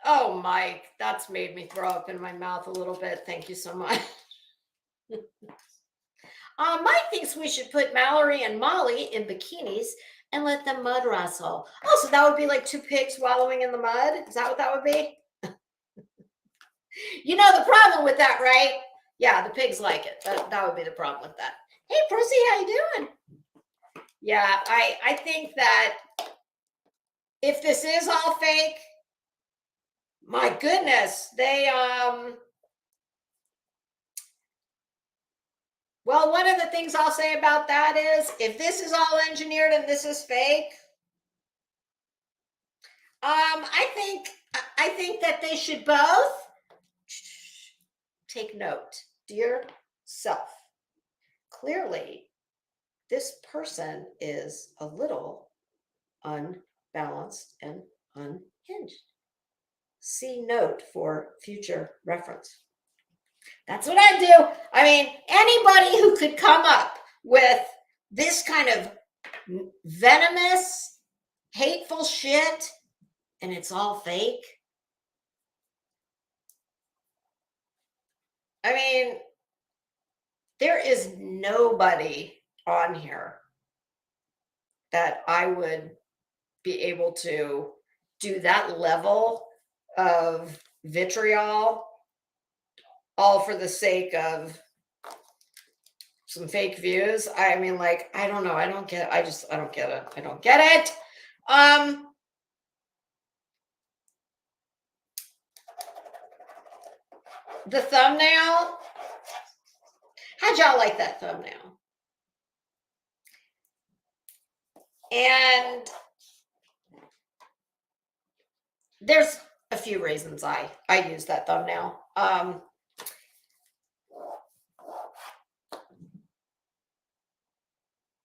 oh, Mike, that's made me throw up in my mouth a little bit. Thank you so much. Mike thinks we should put Mallory and Molly in bikinis and let them mud wrestle. Oh, so that would be like two pigs wallowing in the mud? Is that what that would be? You know the problem with that, right? Yeah, the pigs like it. That would be the problem with that. Hey, Percy, how you doing? Yeah, I think that if this is all fake, my goodness, they well, one of the things I'll say about that is if this is all engineered and this is fake, I think that they should both take note. Dear self, clearly this person is a little unbalanced and unhinged. See note for future reference. That's what I do. I mean, anybody who could come up with this kind of venomous, hateful shit, and it's all fake. I mean, there is nobody on here that I would be able to do that level of vitriol, all for the sake of some fake views. I mean, like, I don't know. I don't get it. I don't get it. I don't get it. The thumbnail. How'd y'all like that thumbnail? And there's a few reasons I use that thumbnail.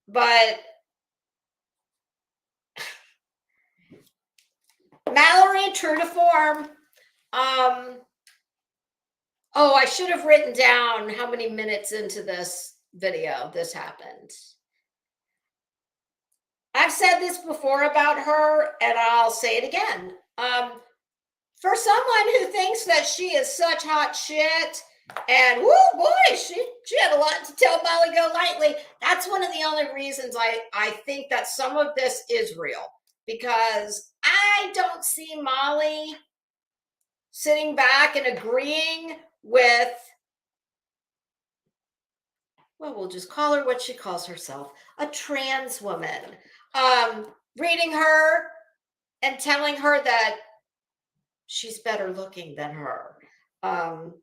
But Mallery, true to form. Oh, I should have written down how many minutes into this video this happened. I've said this before about her, and I'll say it again. For someone who thinks that she is such hot shit, and whoo boy, she had a lot to tell Molly Golightly. That's one of the only reasons I think that some of this is real, because I don't see Molly sitting back and agreeing with, well, we'll just call her what she calls herself, a trans woman, reading her and telling her that she's better looking than her, and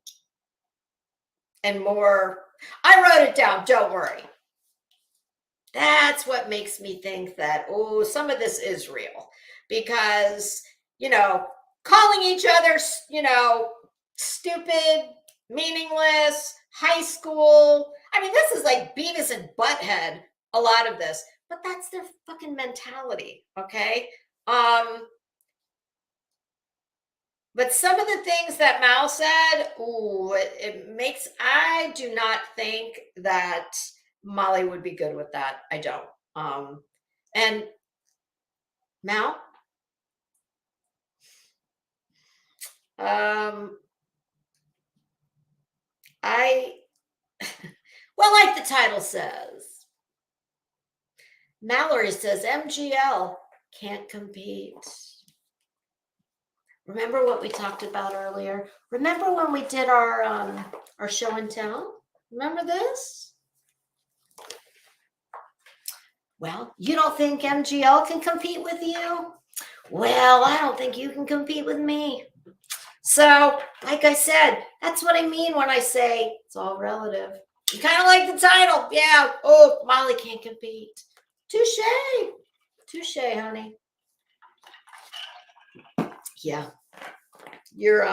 more. I wrote it down, don't worry. That's what makes me think that, oh, some of this is real, because, you know, calling each other, you know, stupid, meaningless, high school. I mean, this is like Beavis and Butthead, a lot of this, but that's their fucking mentality, okay? But some of the things that Mal said, ooh, it makes, I do not think that Molly would be good with that. I don't. And Mal, well, like the title says, Mallery says MGL can't compete. Remember what we talked about earlier? Remember when we did our show and tell? Remember this? Well, you don't think MGL can compete with you? Well, I don't think you can compete with me. So, like I said, that's what I mean when I say it's all relative. You kind of like the title. Yeah. Oh, Molly can't compete. Touche. Touche, honey. Yeah. Your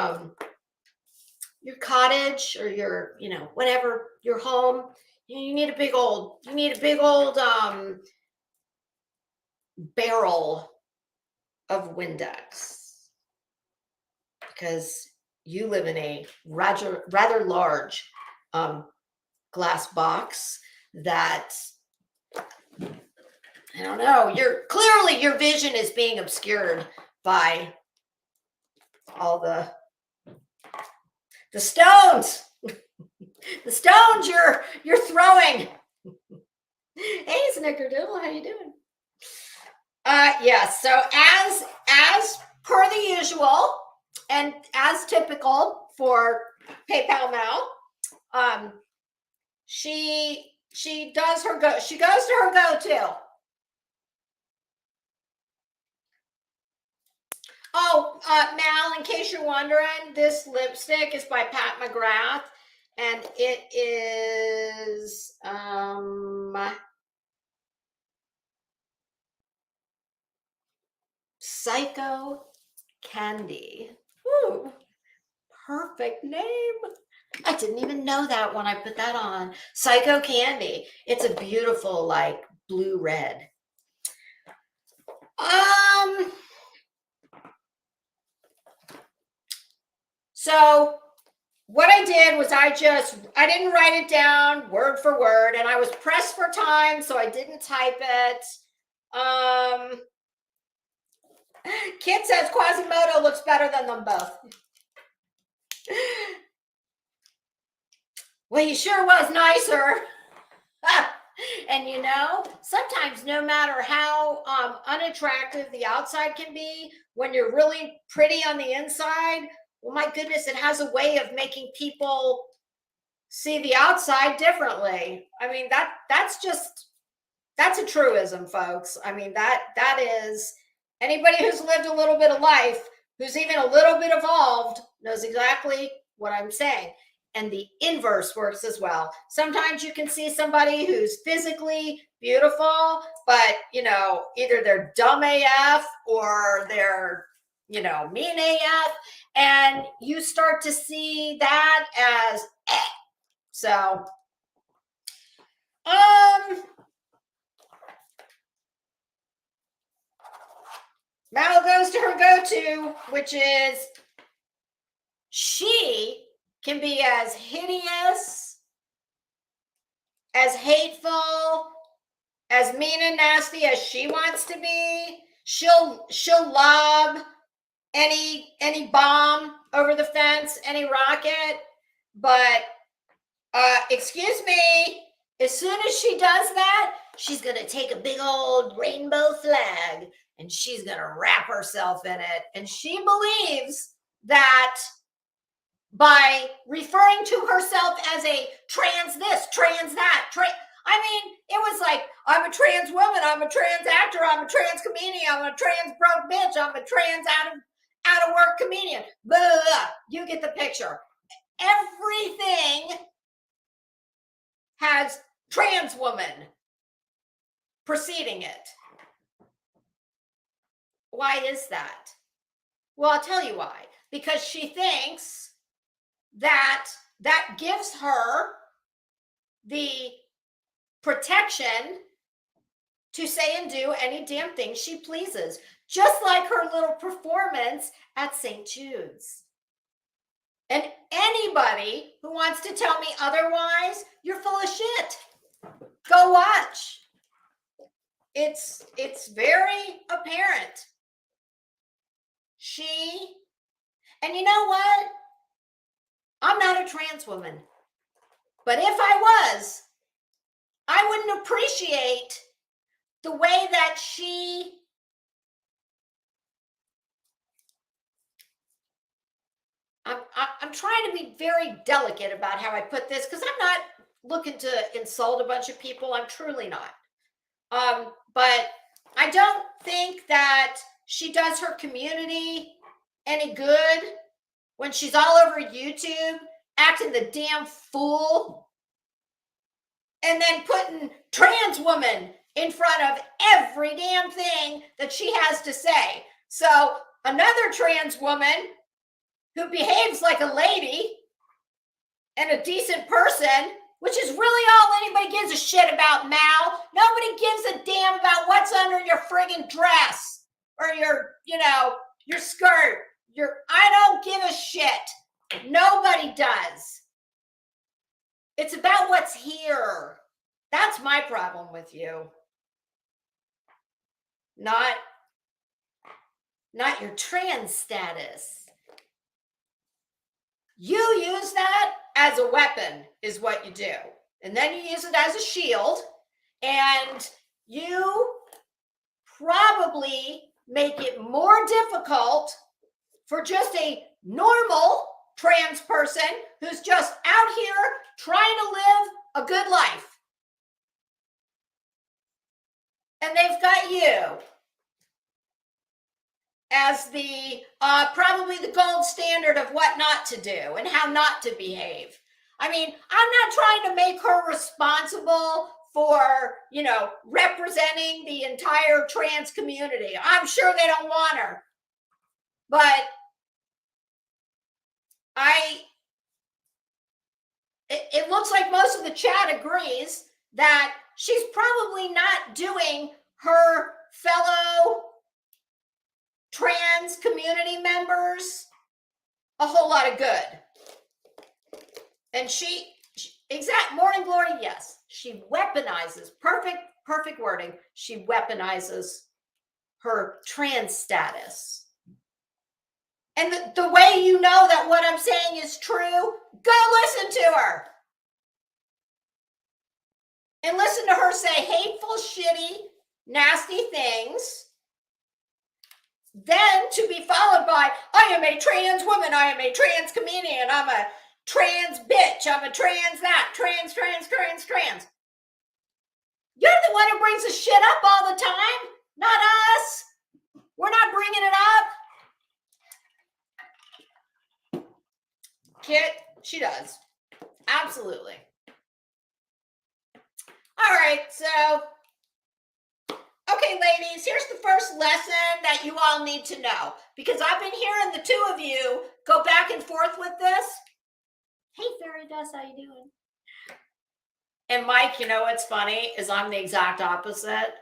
cottage or your, whatever, your home, you need a big old barrel of Windex because you live in a rather large glass box that, I don't know, your vision is being obscured by all the stones. The stones you're throwing. Hey, Snickerdoodle, how you doing? Yeah, so as per the usual and as typical for PayPal Mal, she goes to her go-to. Oh, Mal, in case you're wondering, this lipstick is by Pat McGrath, and it is Psycho Candy. Ooh, perfect name. I didn't even know that when I put that on. Psycho Candy. It's a beautiful, like, blue red. So what I did was I didn't write it down word for word, and I was pressed for time, so I didn't type it. Kit says Quasimodo looks better than them both. Well, he sure was nicer. And sometimes no matter how unattractive the outside can be, when you're really pretty on the inside, well, my goodness, it has a way of making people see the outside differently. I mean, that's a truism, folks. I mean, that is, anybody who's lived a little bit of life, who's even a little bit evolved, knows exactly what I'm saying. And the inverse works as well. Sometimes you can see somebody who's physically beautiful, but either they're dumb AF or they're mean AF, and you start to see that as so. Mal goes to her go-to, which is she can be as hideous, as hateful, as mean and nasty as she wants to be. She'll lob any bomb over the fence, any rocket. But excuse me, as soon as she does that, she's gonna take a big old rainbow flag and she's gonna wrap herself in it. And she believes that by referring to herself as a trans this, trans that, I mean, it was like, I'm a trans woman, I'm a trans actor, I'm a trans comedian, I'm a trans broke bitch, I'm a trans out of work comedian. Blah, blah, blah. You get the picture. Everything has trans woman preceding it. Why is that? Well, I'll tell you why. Because she thinks that gives her the protection to say and do any damn thing she pleases, just like her little performance at St. Jude's. And anybody who wants to tell me otherwise, you're full of shit. Go watch. It's very apparent. And you know what? I'm not a trans woman. But if I was, I wouldn't appreciate the way that I'm trying to be very delicate about how I put this, because I'm not looking to insult a bunch of people. I'm truly not. But I don't think that she does her community any good when she's all over YouTube acting the damn fool and then putting trans woman in front of every damn thing that she has to say. So another trans woman who behaves like a lady and a decent person, which is really all anybody gives a shit about, Mal. Nobody gives a damn about what's under your friggin' dress or your, your skirt. I don't give a shit. Nobody does. It's about what's here. That's my problem with you. Not your trans status. You use that as a weapon is what you do. And then you use it as a shield. And you probably make it more difficult for just a normal trans person who's just out here trying to live a good life. And they've got you as the probably the gold standard of what not to do and how not to behave. I mean, I'm not trying to make her responsible for, representing the entire trans community. I'm sure they don't want her. But it looks like most of the chat agrees that she's probably not doing her fellow trans community members a whole lot of good. And morning glory, yes, she weaponizes, perfect wording, she weaponizes her trans status. And the way you know that what I'm saying is true, go listen to her. And listen to her say hateful, shitty, nasty things. Then to be followed by, I am a trans woman, I am a trans comedian, I'm a trans bitch, I'm a trans that, trans. You're the one who brings the shit up all the time, not us. We're not bringing it up. Kit, she does. Absolutely. All right, so, okay, ladies, here's the first lesson that you all need to know, because I've been hearing the two of you go back and forth with this. Hey, Fairy Dust, how you doing? And Mike, you know what's funny is I'm the exact opposite,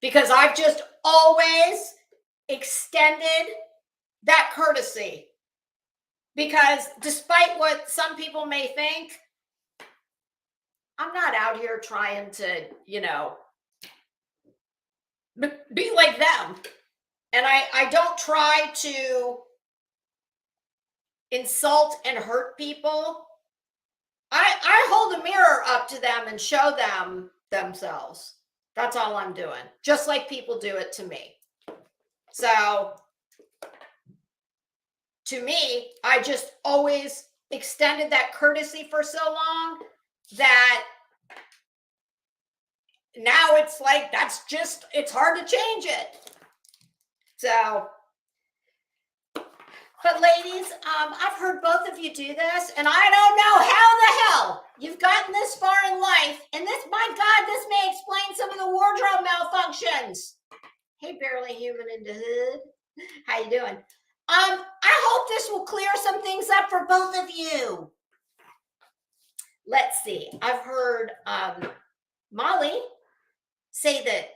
because I've just always extended that courtesy, because despite what some people may think, I'm not out here trying to, be like them. And I don't try to insult and hurt people. I hold a mirror up to them and show them themselves. That's all I'm doing. Just like people do it to me. So to me, I just always extended that courtesy for so long that now it's like, it's hard to change it. So, but ladies, I've heard both of you do this, and I don't know how the hell you've gotten this far in life, and this, my God, this may explain some of the wardrobe malfunctions. Hey, Barely Human in the Hood. How you doing? I hope this will clear some things up for both of you. Let's see. I've heard Molly say that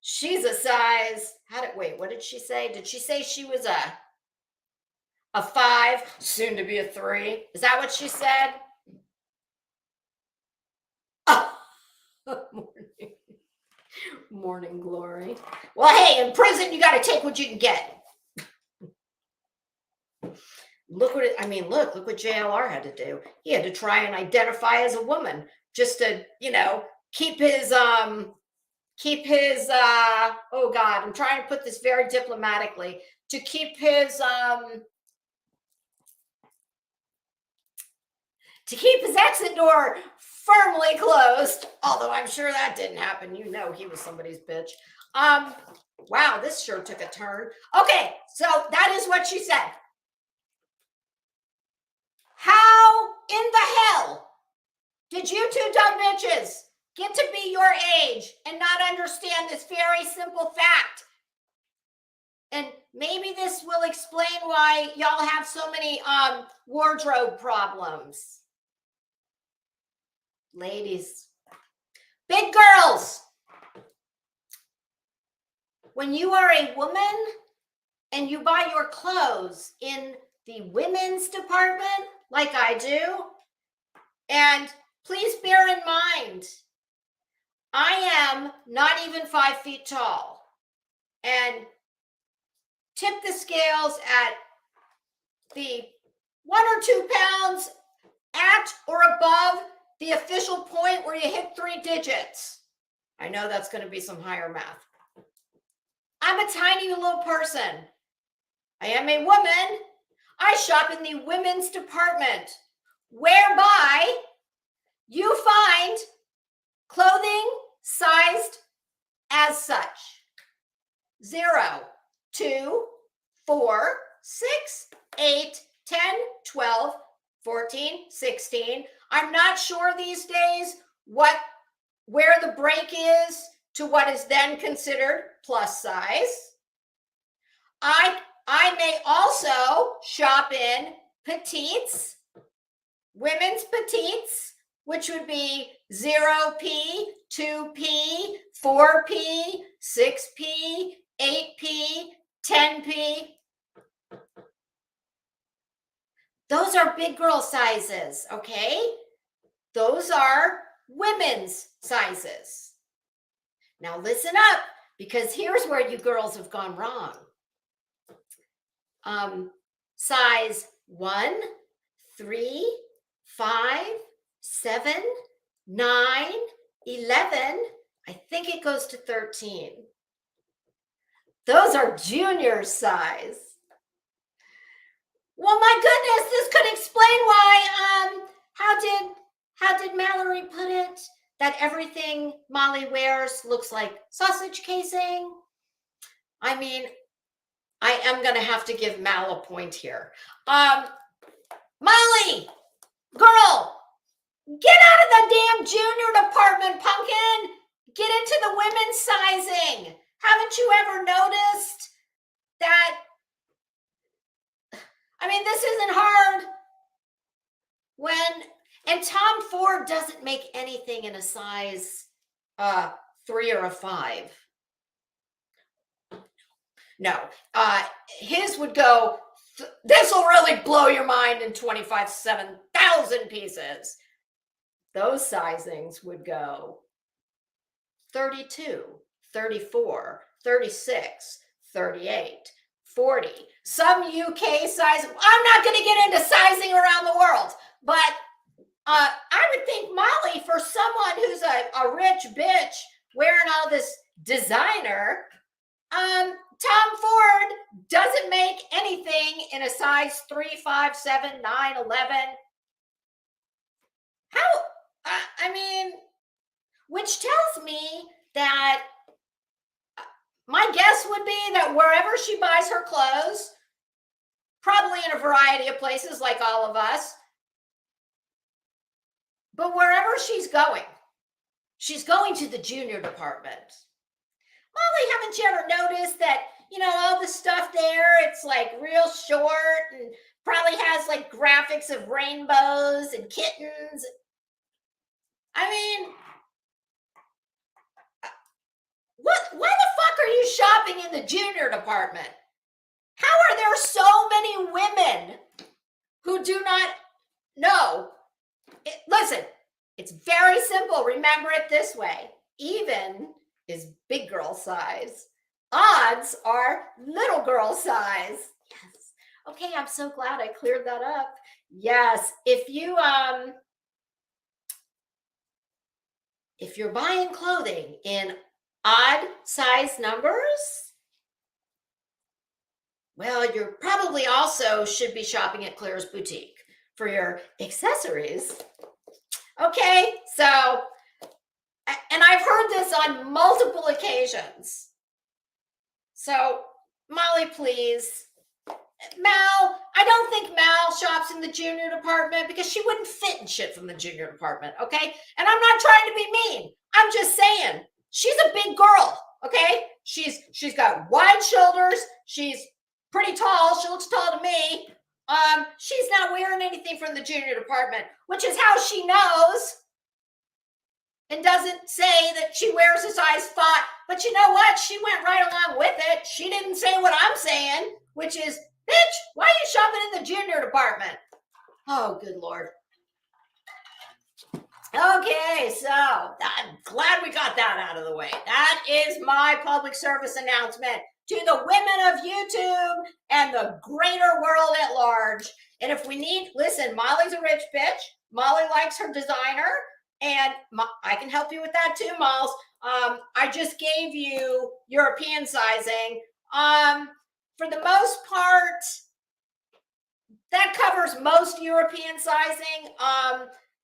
she's a size. Wait, what did she say? Did she say she was a 5, soon to be a 3? Is that what she said? Oh, morning glory. Well, hey, in prison, you got to take what you can get. Look what look what JLR had to do. He had to try and identify as a woman just to, keep his oh God, I'm trying to put this very diplomatically, to keep his to keep his exit door firmly closed. Although I'm sure that didn't happen. You know he was somebody's bitch. Wow, this sure took a turn. Okay, so that is what she said. How in the hell did you two dumb bitches get to be your age and not understand this very simple fact? And maybe this will explain why y'all have so many wardrobe problems. Ladies, big girls, when you are a woman and you buy your clothes in the women's department, like I do, and please bear in mind, I am not even 5 feet tall, and tip the scales at the 1 or 2 pounds at or above the official point where you hit 3 digits. I know that's going to be some higher math. I'm a tiny little person. I am a woman. I shop in the women's department, whereby you find clothing sized as such. 0, 2, 4, 6, 8, 10, 12, 14, 16. I'm not sure these days where the break is to what is then considered plus size. I may also shop in petites, women's petites, which would be 0P, 2P, 4P, 6P, 8P, 10P. Those are big girl sizes, okay? Those are women's sizes. Now listen up, because here's where you girls have gone wrong. Size 1, 3, 5, 7, 9, 11, I think it goes to 13. Those are junior size. Well, my goodness, this could explain why, how did Mallery put it? That everything Molly wears looks like sausage casing? I mean, I am going to have to give Mal a point here. Molly, girl, get out of the damn junior department, pumpkin. Get into the women's sizing. Haven't you ever noticed that? I mean, this isn't hard. And Tom Ford doesn't make anything in a size 3 or a 5. No, his would go, this will really blow your mind in 7,000 pieces. Those sizings would go 32, 34, 36, 38, 40. Some UK size. I'm not going to get into sizing around the world, but I would think Molly, for someone who's a rich bitch wearing all this designer, Tom Ford doesn't make anything in a size 3, 5, 7, 9, 11. How, I mean, which tells me that my guess would be that wherever she buys her clothes, probably in a variety of places like all of us, but wherever she's going to the junior department. Molly, haven't you ever noticed that, you know, all the stuff there, it's like real short and probably has like graphics of rainbows and kittens? I mean, why the fuck are you shopping in the junior department? How are there so many women who do not know? Listen, it's very simple. Remember it this way. Even is big girl size. Odds are little girl size. Yes. Okay, I'm so glad I cleared that up. Yes, if you're buying clothing in odd size numbers, well, you probably also should be shopping at Claire's Boutique, for your accessories. Okay, so, and I've heard this on multiple occasions. So, Molly, please. Mal, I don't think Mal shops in the junior department because she wouldn't fit in shit from the junior department, okay? And I'm not trying to be mean. I'm just saying, she's a big girl, okay? She's got wide shoulders. She's pretty tall. She looks tall to me. She's not wearing anything from the junior department, which is how she knows and doesn't say that she wears a size 5. But you know what? She went right along with it. She didn't say what I'm saying, which is, bitch, why are you shopping in the junior department? Oh, good Lord. Okay, so I'm glad we got that out of the way. That is my public service announcement to the women of YouTube and the greater world at large. And if we need, listen, Molly's a rich bitch. Molly likes her designer, and I can help you with that too, Molls. I just gave you European sizing. For the most part, that covers most European sizing.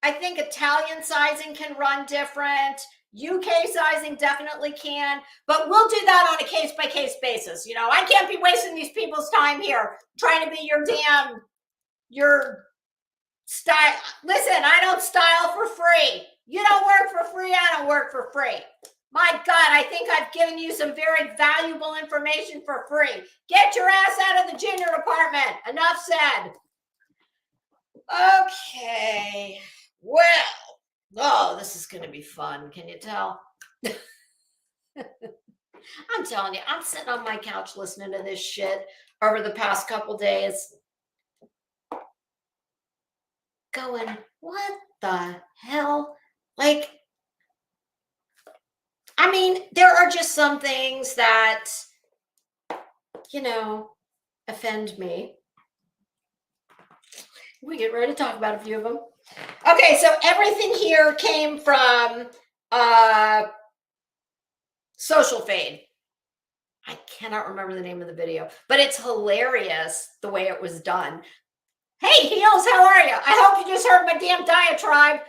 I think Italian sizing can run different. UK sizing definitely can, but we'll do that on a case-by-case basis. You know, I can't be wasting these people's time here trying to be your style. Listen, I don't style for free. You don't work for free. I don't work for free. My God, I think I've given you some very valuable information for free. Get your ass out of the junior department. Enough said. Okay. Well, oh, this is going to be fun. Can you tell? I'm telling you, I'm sitting on my couch listening to this shit over the past couple days going, what the hell? Like, I mean, there are just some things that, you know, offend me. We get ready to talk about a few of them. Okay, so everything here came from Social Fade. I cannot remember the name of the video, but it's hilarious the way it was done. Hey, Heels, how are you? I hope you just heard my damn diatribe.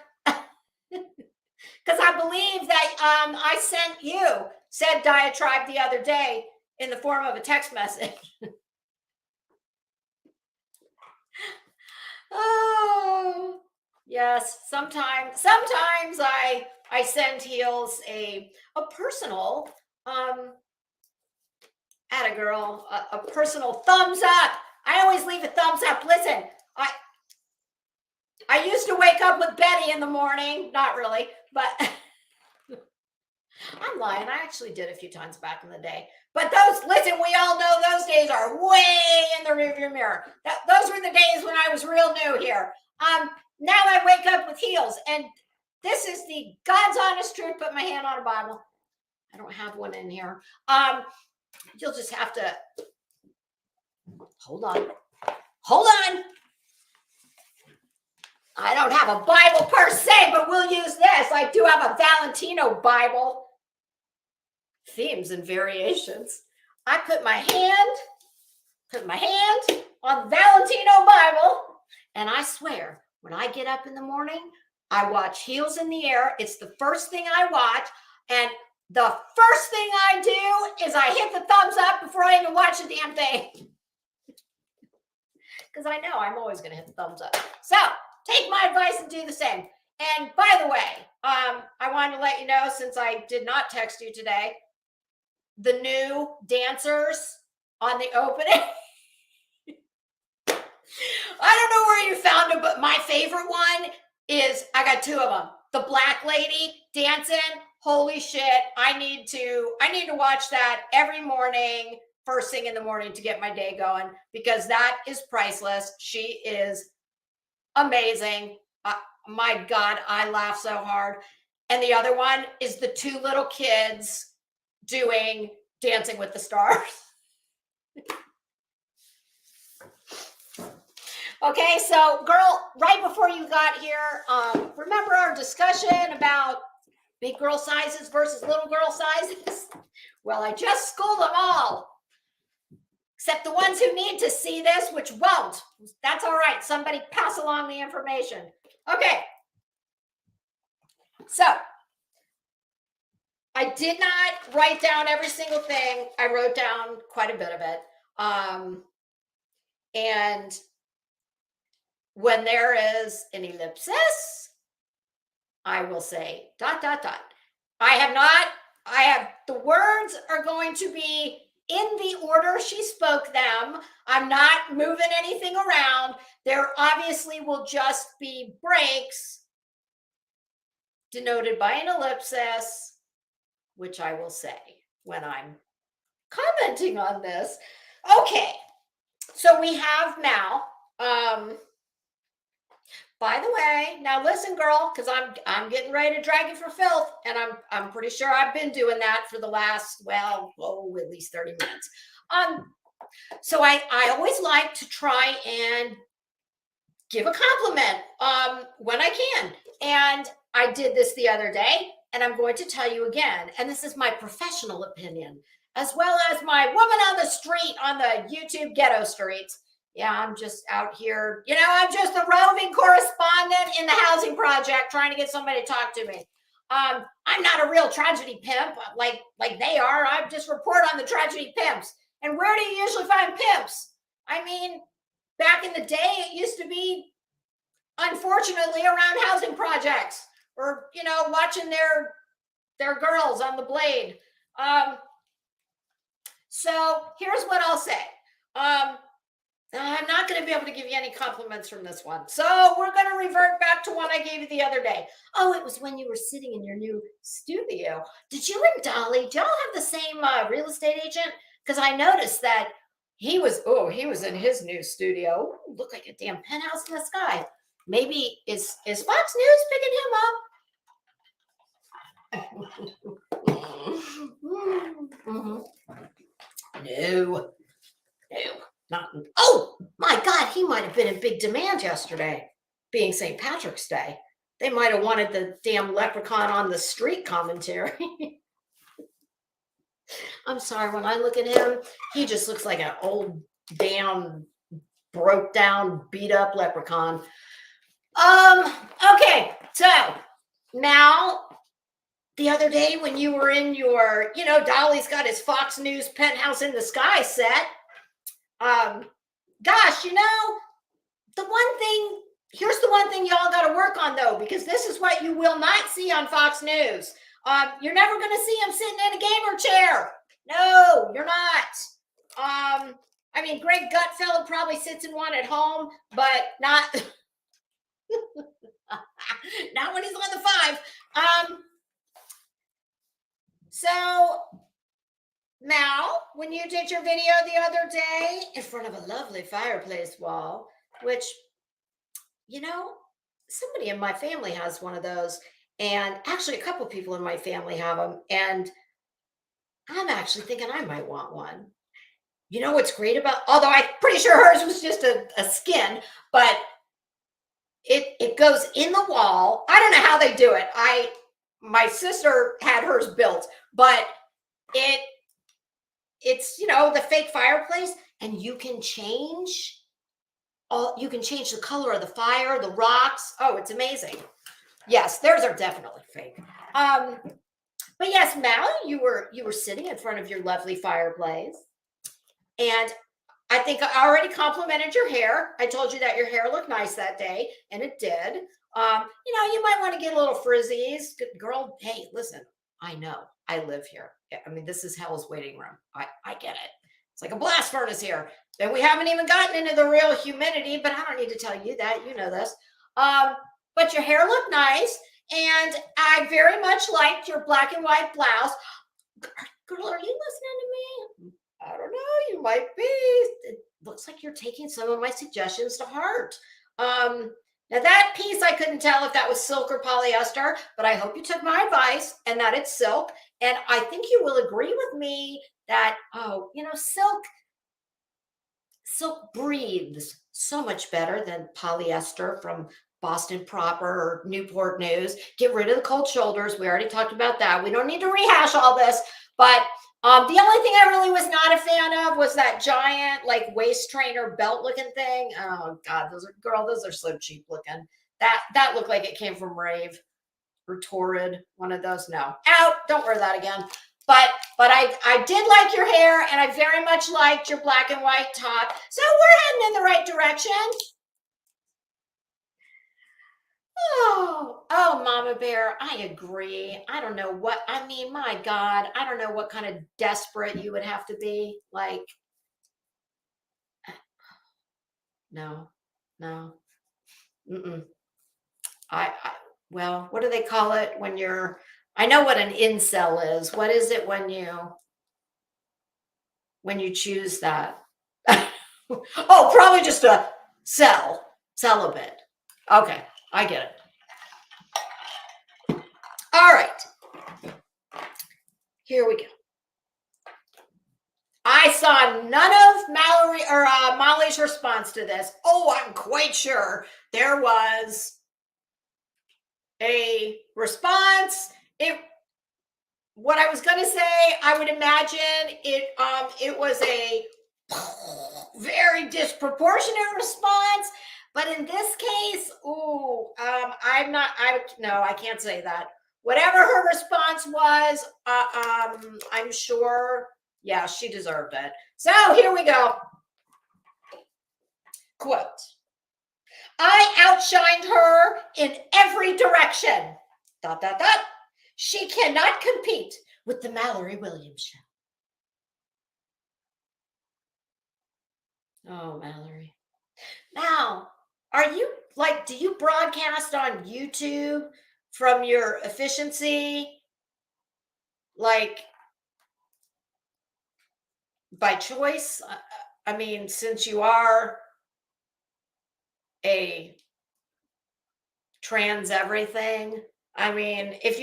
Because I believe that I sent you said diatribe the other day in the form of a text message. Oh, yes. Sometimes I send Heels a personal atta girl, a personal thumbs up. I always leave a thumbs up. Listen, I used to wake up with Betty in the morning. Not really, but I'm lying. I actually did a few times back in the day. But listen, we all know those days are way in the rearview mirror. Those were the days when I was real new here. Now I wake up with Heels, and this is the God's honest truth. Put my hand on a Bible. I don't have one in here. You'll just have to hold on. Hold on. I don't have a Bible per se, but we'll use this. I do have a Valentino Bible. Themes and variations. I put my hand on Valentino Bible, and I swear, when I get up in the morning, I watch Heels in the Air. It's the first thing I watch, and the first thing I do is I hit the thumbs up before I even watch the damn thing. Because I know I'm always going to hit the thumbs up. So, take my advice and do the same. And by the way, I wanted to let you know, since I did not text you today, the new dancers on the opening. I don't know where you found them, but my favorite one is, I got two of them. The black lady dancing. Holy shit. I need to watch that every morning, first thing in the morning to get my day going, because that is priceless. She is amazing. My God, I laugh so hard. And the other one is the two little kids doing Dancing with the Stars. Okay, so girl, right before you got here, remember our discussion about big girl sizes versus little girl sizes? Well, I just schooled them all. except the ones who need to see this, which won't. That's all right. Somebody pass along the information. Okay. So I did not write down every single thing. I wrote down quite a bit of it. And when there is an ellipsis, I will say ... I have, the words are going to be in the order she spoke them. I'm not moving anything around. There obviously will just be breaks denoted by an ellipsis, which I will say when I'm commenting on this. Okay, so we have Mal. By the way, now listen, girl, because I'm getting ready to drag you for filth, and I'm pretty sure I've been doing that for the last, well, at least 30 minutes. So I always like to try and give a compliment when I can. And I did this the other day, and I'm going to tell you again. And this is my professional opinion, as well as my woman on the street on the YouTube ghetto streets. Yeah, I'm just out here. You know, I'm just a roving correspondent in the housing project trying to get somebody to talk to me. I'm not a real tragedy pimp like they are. I just report on the tragedy pimps. And where do you usually find pimps? I mean, back in the day, it used to be, unfortunately, around housing projects or, you know, watching their girls on the blade. So here's what I'll say. I'm not going to be able to give you any compliments from this one. So we're going to revert back to one I gave you the other day. Oh, it was when you were sitting in your new studio. Did you and Dolly, did y'all have the same real estate agent? Because I noticed that he was in his new studio. Ooh, looked like a damn penthouse in the sky. Maybe is Fox News picking him up? No. Not. Oh my God, he might have been in big demand yesterday, being St. Patrick's Day. They might have wanted the damn leprechaun on the street commentary. I'm sorry, when I look at him, he just looks like an old damn broke down, beat up leprechaun. Okay, so now the other day when you were in your, you know, Dolly's got his Fox News penthouse in the sky set. Gosh, you know, here's the one thing y'all got to work on though, because this is what you will not see on Fox News. You're never going to see him sitting in a gamer chair. No, you're not. I mean, Greg Gutfeld probably sits in one at home, but not, not when he's on the 5. So Mal, when you did your video the other day in front of a lovely fireplace wall, which, you know, somebody in my family has one of those, and actually a couple people in my family have them, and I'm actually thinking I might want one. You know what's great about, although I'm pretty sure hers was just a skin, but it goes in the wall. I don't know how they do it. My sister had hers built, but it's, you know, the fake fireplace, and you can change the color of the fire, the rocks. Oh, it's amazing. Yes, theirs are definitely fake. But yes, Mal, you were sitting in front of your lovely fireplace, and I think I already complimented your hair. I told you that your hair looked nice that day, and it did. You know, you might want to get a little frizzies. Girl, hey, listen, I know. I live here. I mean, this is hell's waiting room. I get it. It's like a blast furnace here. And we haven't even gotten into the real humidity, but I don't need to tell you that. You know this. But your hair looked nice, and I very much liked your black and white blouse. Girl, are you listening to me? I don't know. You might be. It looks like you're taking some of my suggestions to heart. Now that piece, I couldn't tell if that was silk or polyester, but I hope you took my advice and that it's silk. And I think you will agree with me that, oh, you know, silk breathes so much better than polyester from Boston Proper or Newport News. Get rid of the cold shoulders. We already talked about that. We don't need to rehash all this, but The only thing I really was not a fan of was that giant, like, waist trainer belt looking thing. Oh God, those are so cheap looking. That looked like it came from Rave or Torrid, one of those. No, out. Don't wear that again. But I did like your hair, and I very much liked your black and white top. So we're heading in the right direction. Oh, Mama Bear, I agree. I don't know what, I mean, my God, I don't know what kind of desperate you would have to be. Like, no, no. Mm-mm. I, well, what do they call it when you're, I know what an incel is. What is it when you choose that? Oh, probably just a celibate. Okay, I get it. All right, here we go. I saw none of Mallery or Molly's response to this. Oh, I'm quite sure there was a response. What I was going to say, I would imagine it was a very disproportionate response, but in this case, I can't say that. Whatever her response was, I'm sure, yeah, she deserved it. So here we go. Quote, I outshined her in every direction. ... She cannot compete with the Mallory Williams show. Oh, Mallory. Now, are you like, do you broadcast on YouTube from your efficiency? Like, by choice? I mean, since you are a trans everything, I mean, if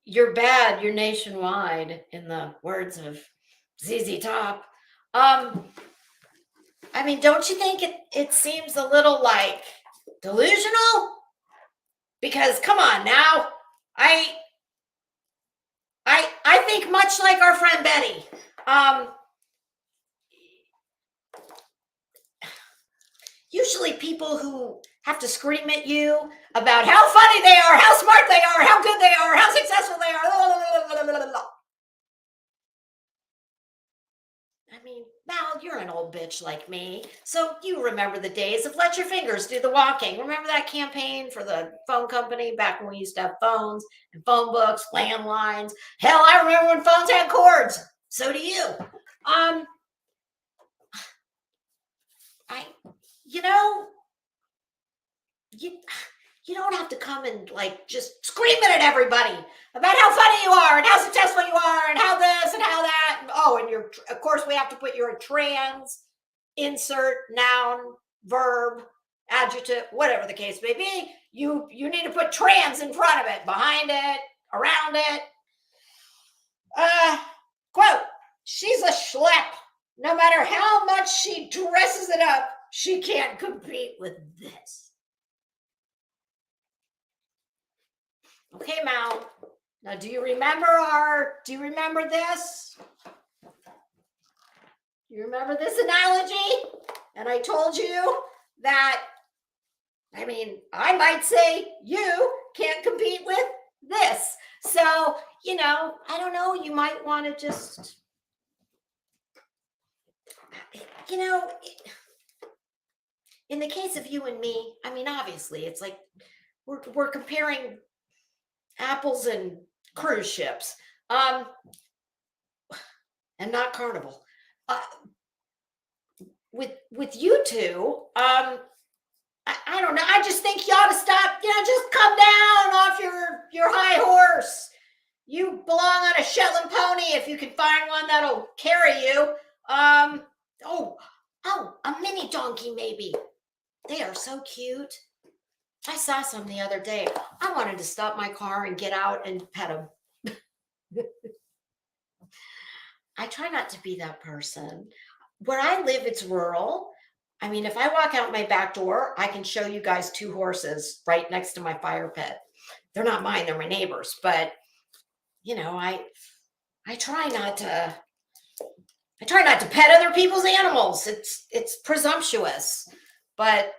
you're bad, you're nationwide, in the words of ZZ Top. I mean, don't you think it seems a little like delusional? Because come on now, I think much like our friend Betty. Usually people who have to scream at you about how funny they are, how smart they are, how good they are, how successful they are. I mean, Mal, you're an old bitch like me. So you remember the days of let your fingers do the walking. Remember that campaign for the phone company back when we used to have phones and phone books, landlines? Hell, I remember when phones had cords. So do you. You know, you don't have to come and like just screaming at everybody about how funny you are and how successful you are and how this and how that. And, oh, and you're, of course, we have to put your trans, insert noun, verb, adjective, whatever the case may be. You need to put trans in front of it, behind it, around it. Quote, she's a schlep. No matter how much she dresses it up, she can't compete with this. Okay, Mal. Now, do you remember this? You remember this analogy? And I told you that, I mean, I might say you can't compete with this. So, you know, I don't know, you might want to just, you know, in the case of you and me, I mean, obviously, it's like we're comparing apples and cruise ships, and not Carnival. With you two, I don't know. I just think you ought to stop. You know, just come down off your high horse. You belong on a Shetland pony if you can find one that'll carry you. A mini donkey maybe. They are so cute. I saw some the other day. I wanted to stop my car and get out and pet them. I try not to be that person. Where I live, it's rural. I mean, if I walk out my back door, I can show you guys 2 horses right next to my fire pit. They're not mine, they're my neighbors. But, you know, I try not to pet other people's animals. It's presumptuous, but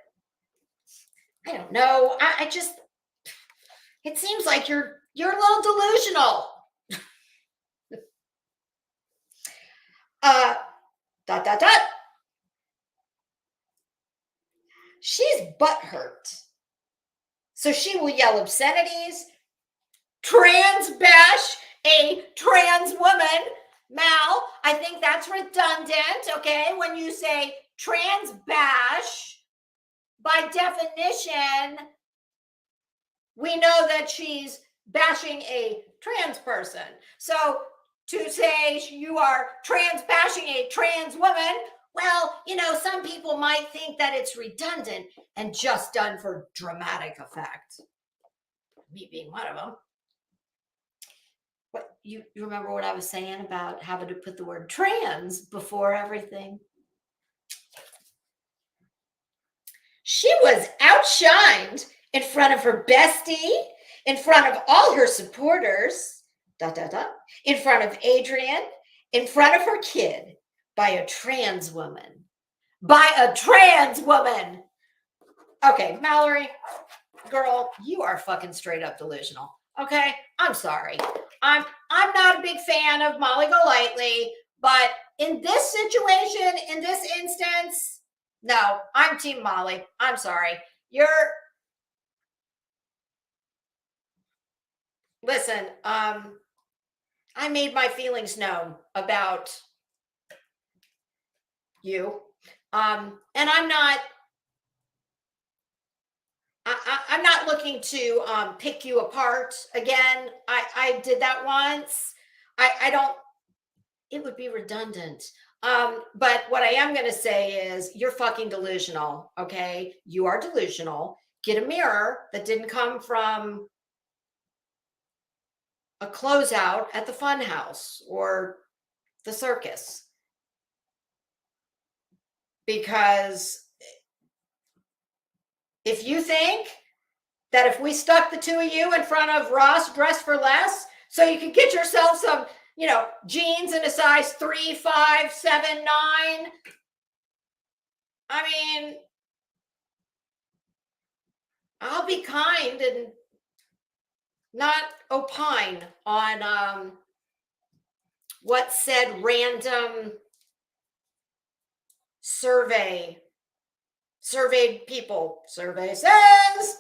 I don't know. I just, it seems like you're a little delusional. Dot dot dot. She's butthurt, so she will yell obscenities, trans bash a trans woman. Mal, I think that's redundant, okay? When you say trans bash, by definition, we know that she's bashing a trans person. So to say you are trans bashing a trans woman, well, you know, some people might think that it's redundant and just done for dramatic effect. Me being one of them. What you remember what I was saying about having to put the word trans before everything? She was outshined in front of her bestie, in front of all her supporters, in front of Adrian, in front of her kid, by a trans woman. By a trans woman. Okay, Mallory, girl, you are fucking straight up delusional. Okay, I'm sorry. I'm not a big fan of Molly Golightly, but in this situation, in this instance, no, I'm Team Molly. I'm sorry. Listen, I made my feelings known about you. And I'm not looking to pick you apart again. I did that once. I don't, it would be redundant. But what I am going to say is you're fucking delusional. Okay. You are delusional. Get a mirror that didn't come from a closeout at the fun house or the circus. Because if you think that if we stuck the two of you in front of Ross Dress for Less, so you can get yourself some, you know, jeans in a size 3, 5, 7, 9. I mean, I'll be kind and not opine on what said random surveyed people survey says.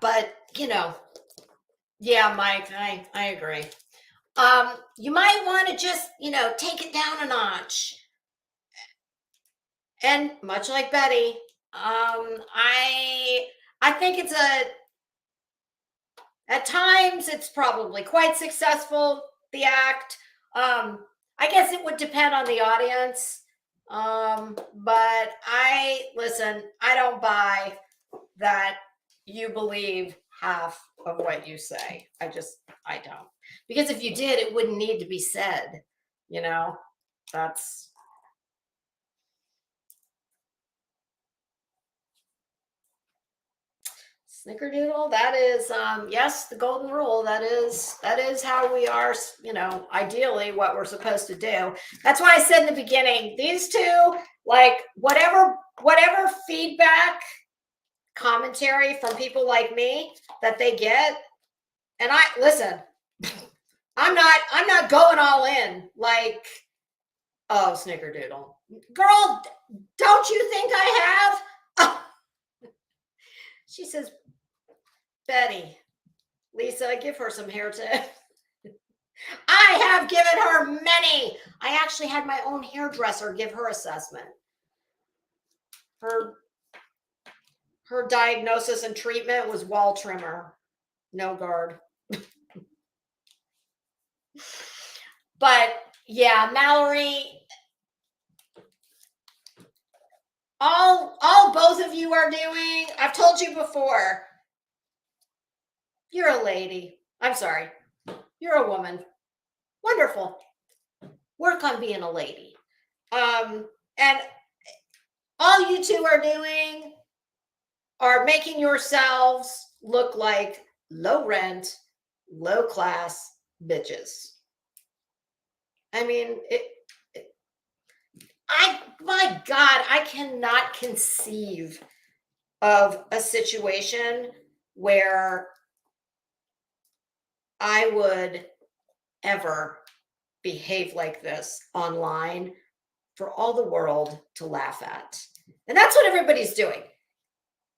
But, you know, yeah, Mike, I agree. You might want to just, you know, take it down a notch. And much like Betty, I think it's at times it's probably quite successful, the act. I guess it would depend on the audience. But listen, I don't buy that you believe half of what you say. I don't. Because if you did, it wouldn't need to be said. You know, that's. Snickerdoodle, that is, yes, the golden rule. That is how we are, you know, ideally what we're supposed to do. That's why I said in the beginning, these two, like whatever feedback, commentary from people like me that they get, and listen, I'm not going all in like, oh, Snickerdoodle. Girl, don't you think I have? She says, Betty, Lisa, give her some hair tips. I have given her many. I actually had my own hairdresser give her assessment. Her diagnosis and treatment was wall trimmer, no guard. But yeah, Mallory, all both of you are doing, I've told you before, you're a lady. I'm sorry. You're a woman. Wonderful. Work on being a lady. And all you two are doing are making yourselves look like low rent, low class bitches. I mean, my God, I cannot conceive of a situation where I would ever behave like this online for all the world to laugh at. And that's what everybody's doing.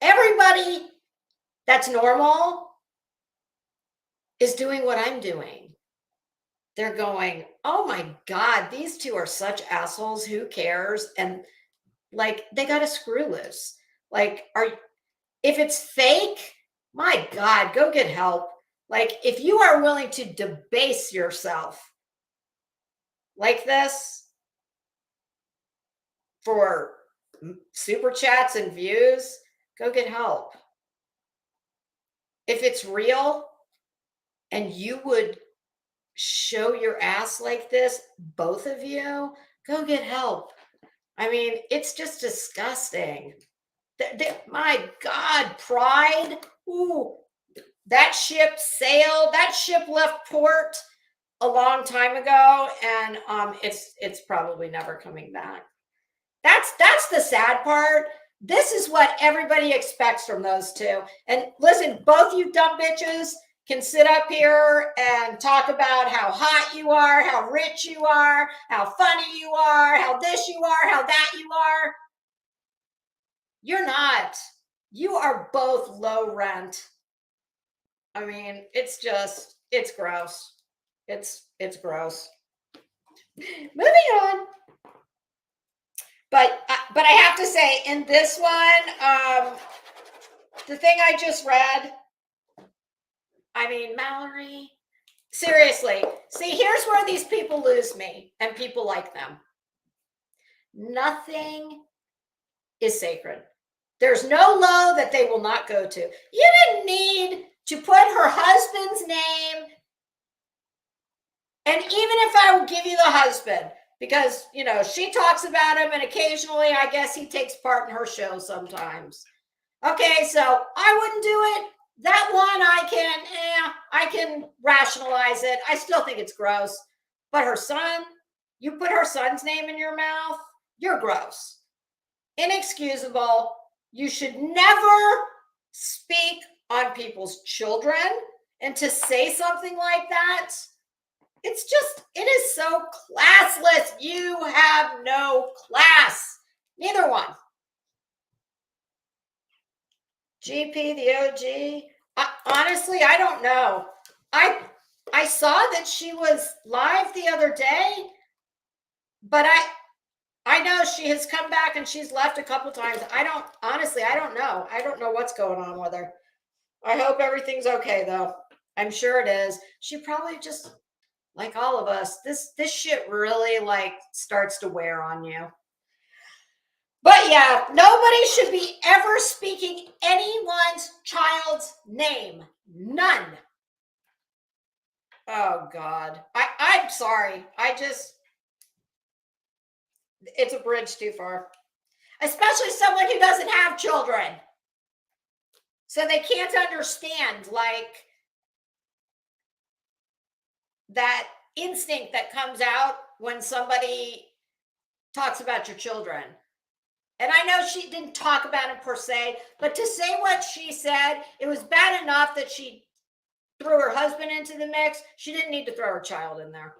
Everybody that's normal is doing what I'm doing. They're going, oh my God, these two are such assholes. Who cares? And like, they got a screw loose. Like, if it's fake, my God, go get help. Like, if you are willing to debase yourself like this for super chats and views, go get help. If it's real and you would show your ass like this, both of you, go get help. I mean, it's just disgusting. My God, pride. Ooh, that ship sailed. That ship left port a long time ago, and it's probably never coming back. That's the sad part. This is what everybody expects from those two. And listen, both you dumb bitches can sit up here and talk about how hot you are, how rich you are, how funny you are, how this you are, how that you are. You're not. You are both low rent. I mean, it's gross. It's gross. Moving on. But I have to say, in this one, the thing I just read, I mean, Mallery, seriously. See, here's where these people lose me, and people like them. Nothing is sacred. There's no low that they will not go to. You didn't need to put her husband's name. And even if I would give you the husband, because, you know, she talks about him and occasionally I guess he takes part in her show sometimes. Okay, so I wouldn't do it. That one I can rationalize it. I still think it's gross. But her son, you put her son's name in your mouth, you're gross. Inexcusable. You should never speak on people's children. And to say something like that, it is so classless. You have no class. Neither one. GP, the OG. Honestly, I don't know. I saw that she was live the other day, but I know she has come back and she's left a couple times. I don't know. I don't know what's going on with her. I hope everything's okay though. I'm sure it is. She probably just, like all of us, this shit really like starts to wear on you. But yeah, nobody should be ever speaking anyone's child's name. None. Oh God. I'm sorry. It's a bridge too far. Especially someone who doesn't have children. So they can't understand like that instinct that comes out when somebody talks about your children. And I know she didn't talk about it per se, but to say what she said, it was bad enough that she threw her husband into the mix. She didn't need to throw her child in there.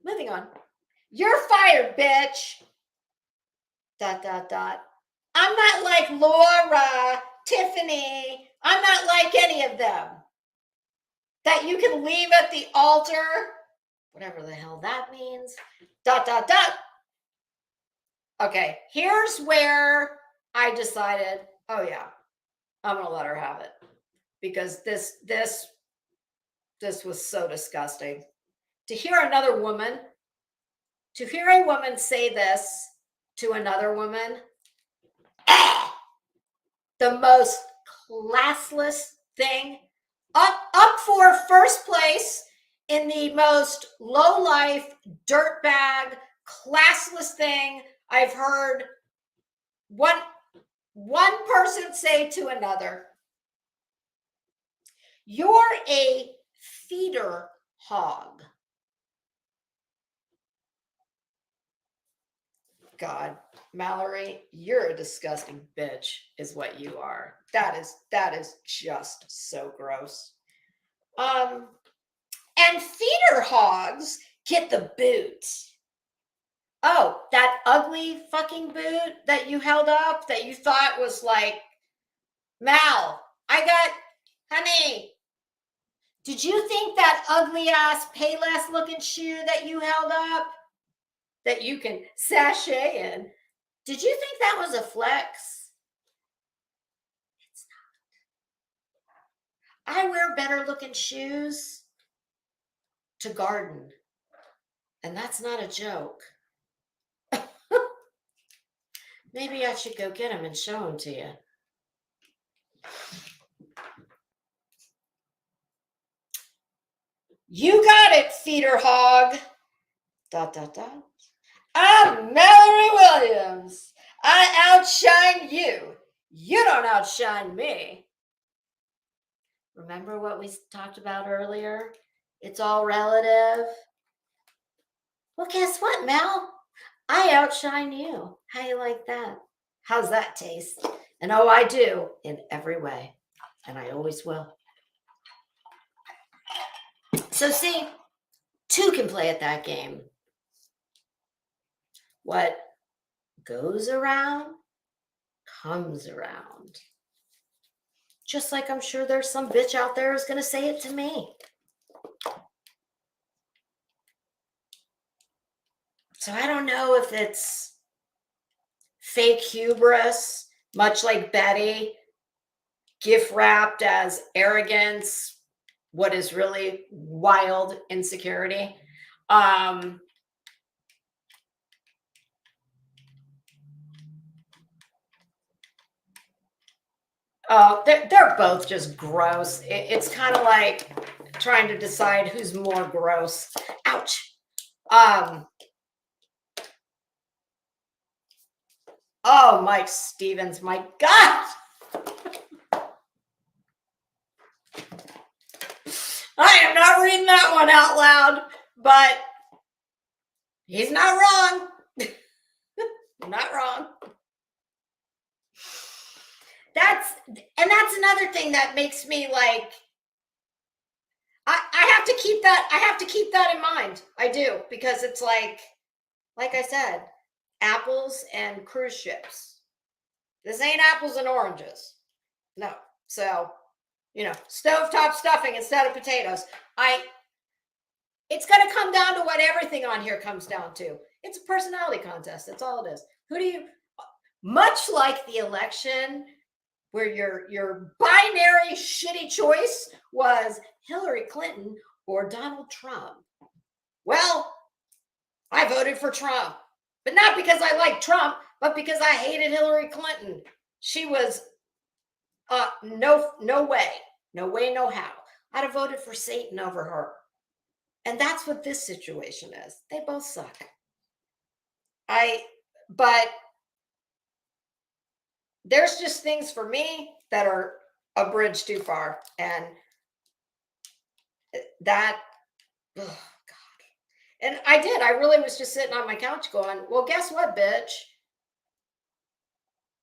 Moving on. You're fired, bitch. ... I'm not like Laura, Tiffany. I'm not like any of them. That you can leave at the altar, whatever the hell that means. ... Okay, here's where I decided, oh yeah, I'm gonna let her have it. Because this was so disgusting. To hear a woman say this to another woman, the most classless thing, up for first place in the most low-life, dirtbag, classless thing I've heard. One one person say to another, "You're a feeder hog." God, Mallery, you're a disgusting bitch, is what you are. That is just so gross. And feeder hogs get the boot. Oh, that ugly fucking boot that you held up that you thought was like, Mal, honey, did you think that ugly ass Payless looking shoe that you held up that you can sashay in, did you think that was a flex? It's not. I wear better looking shoes to garden, and that's not a joke. Maybe I should go get them and show them to you. You got it, feeder hog. ... I'm Mallery Williams. I outshine you. You don't outshine me. Remember what we talked about earlier? It's all relative. Well, guess what, Mel? I outshine you. How you like that? How's that taste? And oh, I do in every way. And I always will. So see, two can play at that game. What goes around comes around. Just like I'm sure there's some bitch out there who's going to say it to me. So I don't know if it's fake hubris, much like Betty, gift wrapped as arrogance, what is really wild insecurity. Oh, they're both just gross. It's kind of like trying to decide who's more gross. Ouch. Oh, Mike Stevens, my God. I am not reading that one out loud, but he's not wrong. Not wrong. That's another thing that makes me like, I have to keep that in mind. I do, because it's like I said, apples and cruise ships. This ain't apples and oranges. No. So, stovetop stuffing instead of potatoes. It's going to come down to what everything on here comes down to. It's a personality contest. That's all it is. Much like the election, where your binary shitty choice was Hillary Clinton or Donald Trump. Well, I voted for Trump, but not because I like Trump, but because I hated Hillary Clinton. She was no way, no how. I'd have voted for Satan over her. And that's what this situation is. They both suck. But there's just things for me that are a bridge too far. And that, oh God. And I really was just sitting on my couch going, well, guess what, bitch?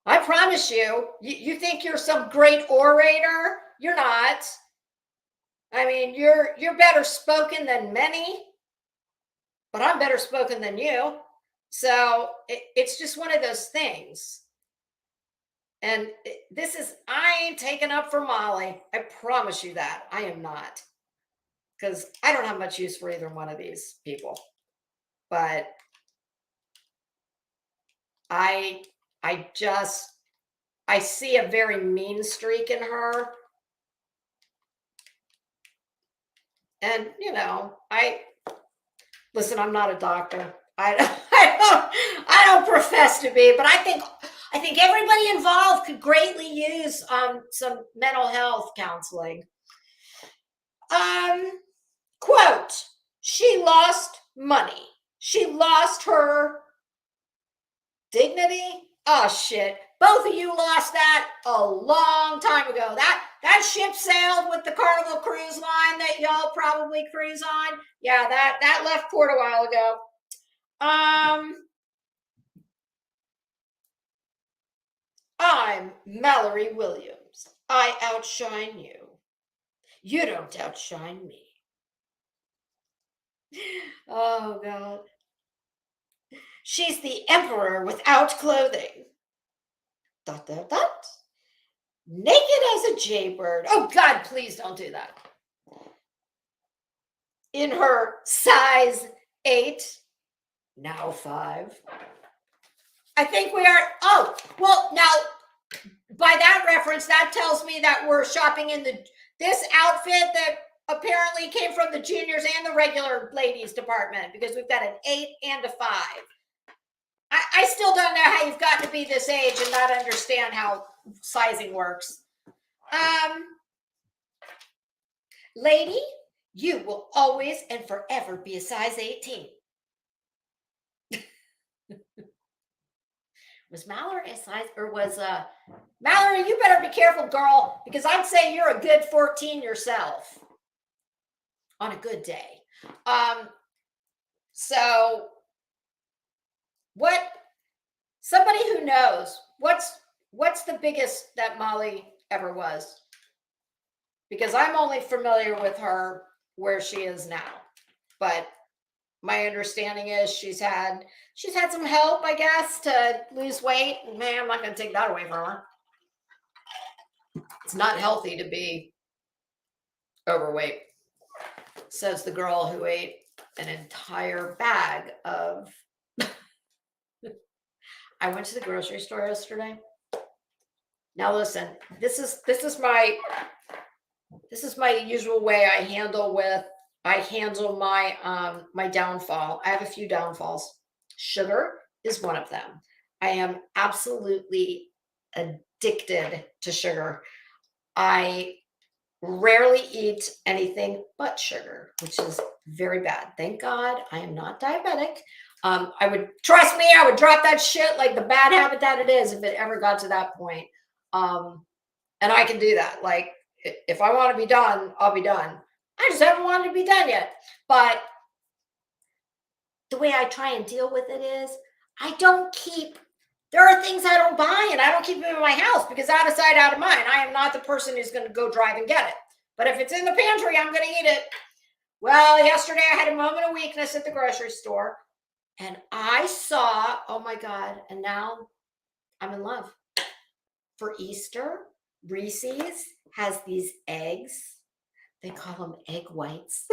I promise you, you think you're some great orator? You're not. I mean, you're better spoken than many, but I'm better spoken than you. So it's just one of those things. And I ain't taking up for Molly. I promise you that. I am not. Because I don't have much use for either one of these people. But I see a very mean streak in her. And, listen, I'm not a doctor. I don't profess to be, but I think everybody involved could greatly use some mental health counseling. Quote, she lost money. She lost her dignity. Oh, shit. Both of you lost that a long time ago. That ship sailed with the Carnival Cruise Line that y'all probably cruise on. Yeah, that left port a while ago. I'm Mallery Williams. I outshine you. You don't outshine me. Oh, God. She's the emperor without clothing. ... Naked as a jaybird. Oh, God, please don't do that. In her size 8, now 5. I think we are, oh, well, now, by that reference, that tells me that we're shopping in this outfit that apparently came from the juniors and the regular ladies department, because we've got an 8 and a 5. I still don't know how you've gotten to be this age and not understand how sizing works. Lady, you will always and forever be a size 18. Was Mallery a size, or was Mallery, you better be careful, girl, because I'd say you're a good 14 yourself on a good day. So what, somebody who knows, what's the biggest that Molly ever was? Because I'm only familiar with her where she is now, but my understanding is she's had some help, I guess, to lose weight. Man, I'm not going to take that away from her. It's not healthy to be overweight, says the girl who ate an entire bag of I went to the grocery store yesterday. Now listen, this is my usual way I handle my my downfall. I have a few downfalls. Sugar is one of them. I am absolutely addicted to sugar. I rarely eat anything but sugar, which is very bad. Thank God I am not diabetic. I would, trust me, I would drop that shit like the bad habit that it is if it ever got to that point. And I can do that. Like, if I want to be done, I'll be done. I just haven't wanted to be done yet. But the way I try and deal with it is there are things I don't buy, and I don't keep them in my house, because out of sight, out of mind. I am not the person who's going to go drive and get it. But if it's in the pantry, I'm going to eat it. Well, yesterday I had a moment of weakness at the grocery store, and I saw, oh my God, and now I'm in love. For Easter, Reese's has these eggs. They call them egg whites.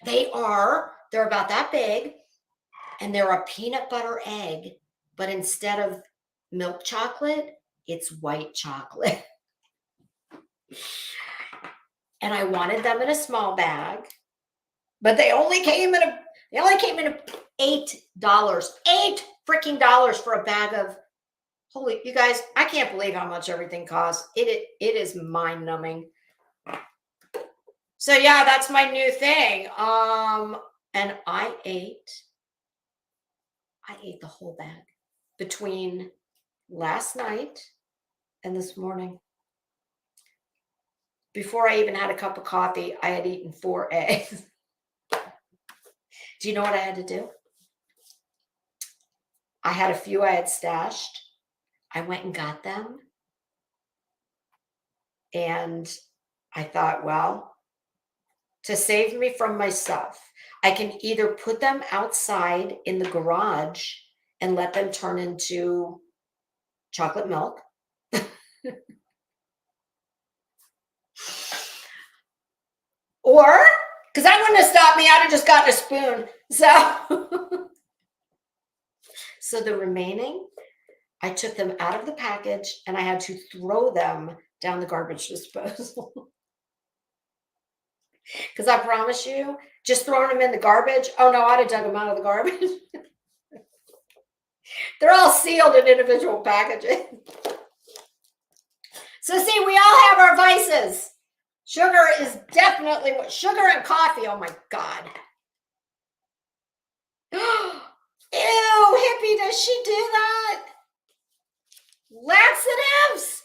They're about that big, and they're a peanut butter egg, but instead of milk chocolate, it's white chocolate. And I wanted them in a small bag, but they only came in $8. $8 freaking dollars for a bag of, holy, you guys, I can't believe how much everything costs. It is mind-numbing. So yeah, that's my new thing. And I ate the whole bag between last night and this morning. Before I even had a cup of coffee, I had eaten 4 eggs. Do you know what I had to do? I had a few I had stashed. I went and got them. And I thought, well, to save me from myself, I can either put them outside in the garage and let them turn into chocolate milk. Or, because that wouldn't have stopped me, I'd have just gotten a spoon. So the remaining, I took them out of the package and I had to throw them down the garbage disposal. Because I promise you, just throwing them in the garbage, oh no, I'd have dug them out of the garbage. They're all sealed in individual packaging. So see, we all have our vices. Sugar is definitely sugar and coffee. Oh my God. Ew, hippie, does she do that? Laxatives.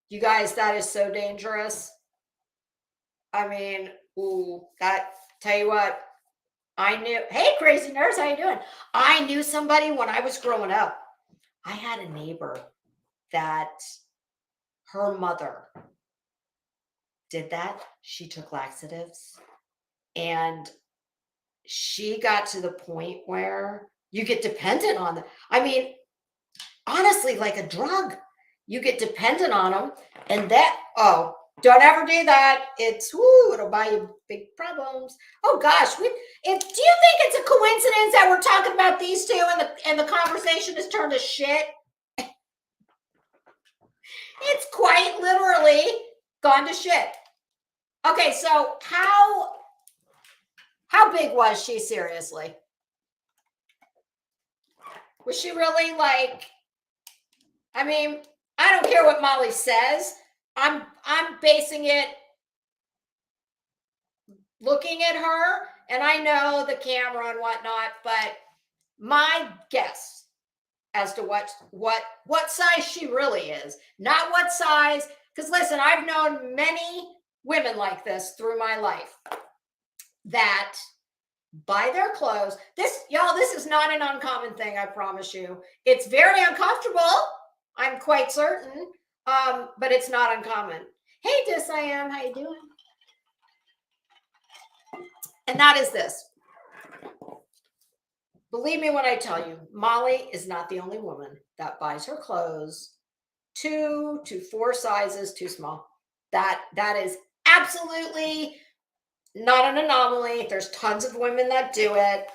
You guys, that is so dangerous. I mean, ooh, that, tell you what, I knew, hey, crazy nurse, how you doing? I knew somebody when I was growing up. I had a neighbor that her mother did that. She took laxatives and she got to the point where you get dependent on them. I mean, honestly, like a drug, you get dependent on them, and that, oh, don't ever do that. It's, whoo, it'll buy you big problems. Oh gosh, do you think it's a coincidence that we're talking about these two and the conversation has turned to shit? It's quite literally gone to shit. Okay, so how big was she, seriously? Was she really like, I mean, I don't care what Molly says. I'm basing it looking at her, and I know the camera and whatnot, but my guess as to what size she really is, not what size, because listen, I've known many women like this through my life that buy their clothes. This, y'all, this is not an uncommon thing, I promise you. It's very uncomfortable, I'm quite certain, but it's not uncommon. Hey, Dis-I-Am, how you doing? And that is this. Believe me when I tell you, Molly is not the only woman that buys her clothes 2 to 4 sizes too small. That is absolutely not an anomaly. There's tons of women that do it.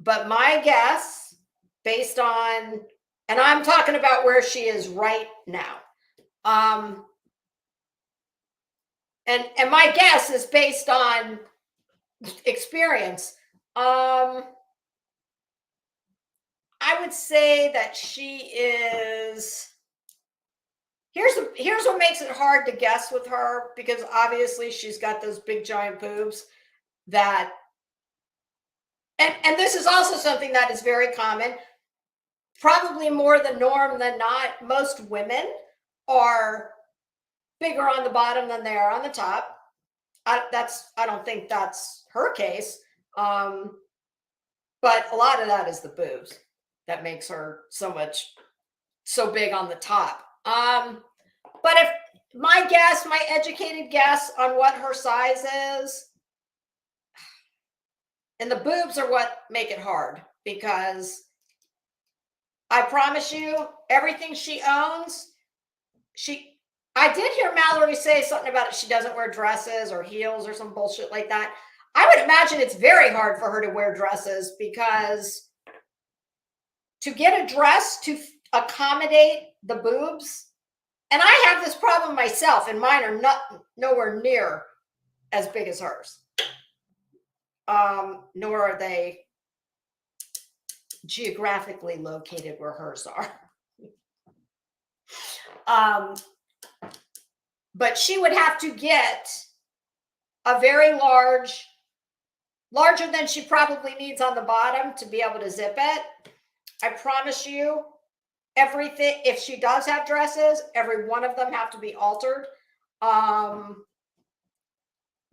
But my guess, based on, and I'm talking about where she is right now, and my guess is based on experience. I would say that she is, here's what makes it hard to guess with her, because obviously she's got those big giant boobs that, and this is also something that is very common, probably more the norm than not. Most women are bigger on the bottom than they are on the top. I don't think that's her case. But a lot of that is the boobs that makes her so big on the top. But if my educated guess on what her size is, and the boobs are what make it hard, because I promise you, everything she owns, I did hear Mallery say something about it. She doesn't wear dresses or heels or some bullshit like that. I would imagine it's very hard for her to wear dresses, because to get a dress to accommodate the boobs, and I have this problem myself, and mine are nowhere near as big as hers. Nor are they geographically located where hers are. But she would have to get a very larger than she probably needs on the bottom to be able to zip it. I promise you, everything, if she does have dresses, every one of them have to be altered.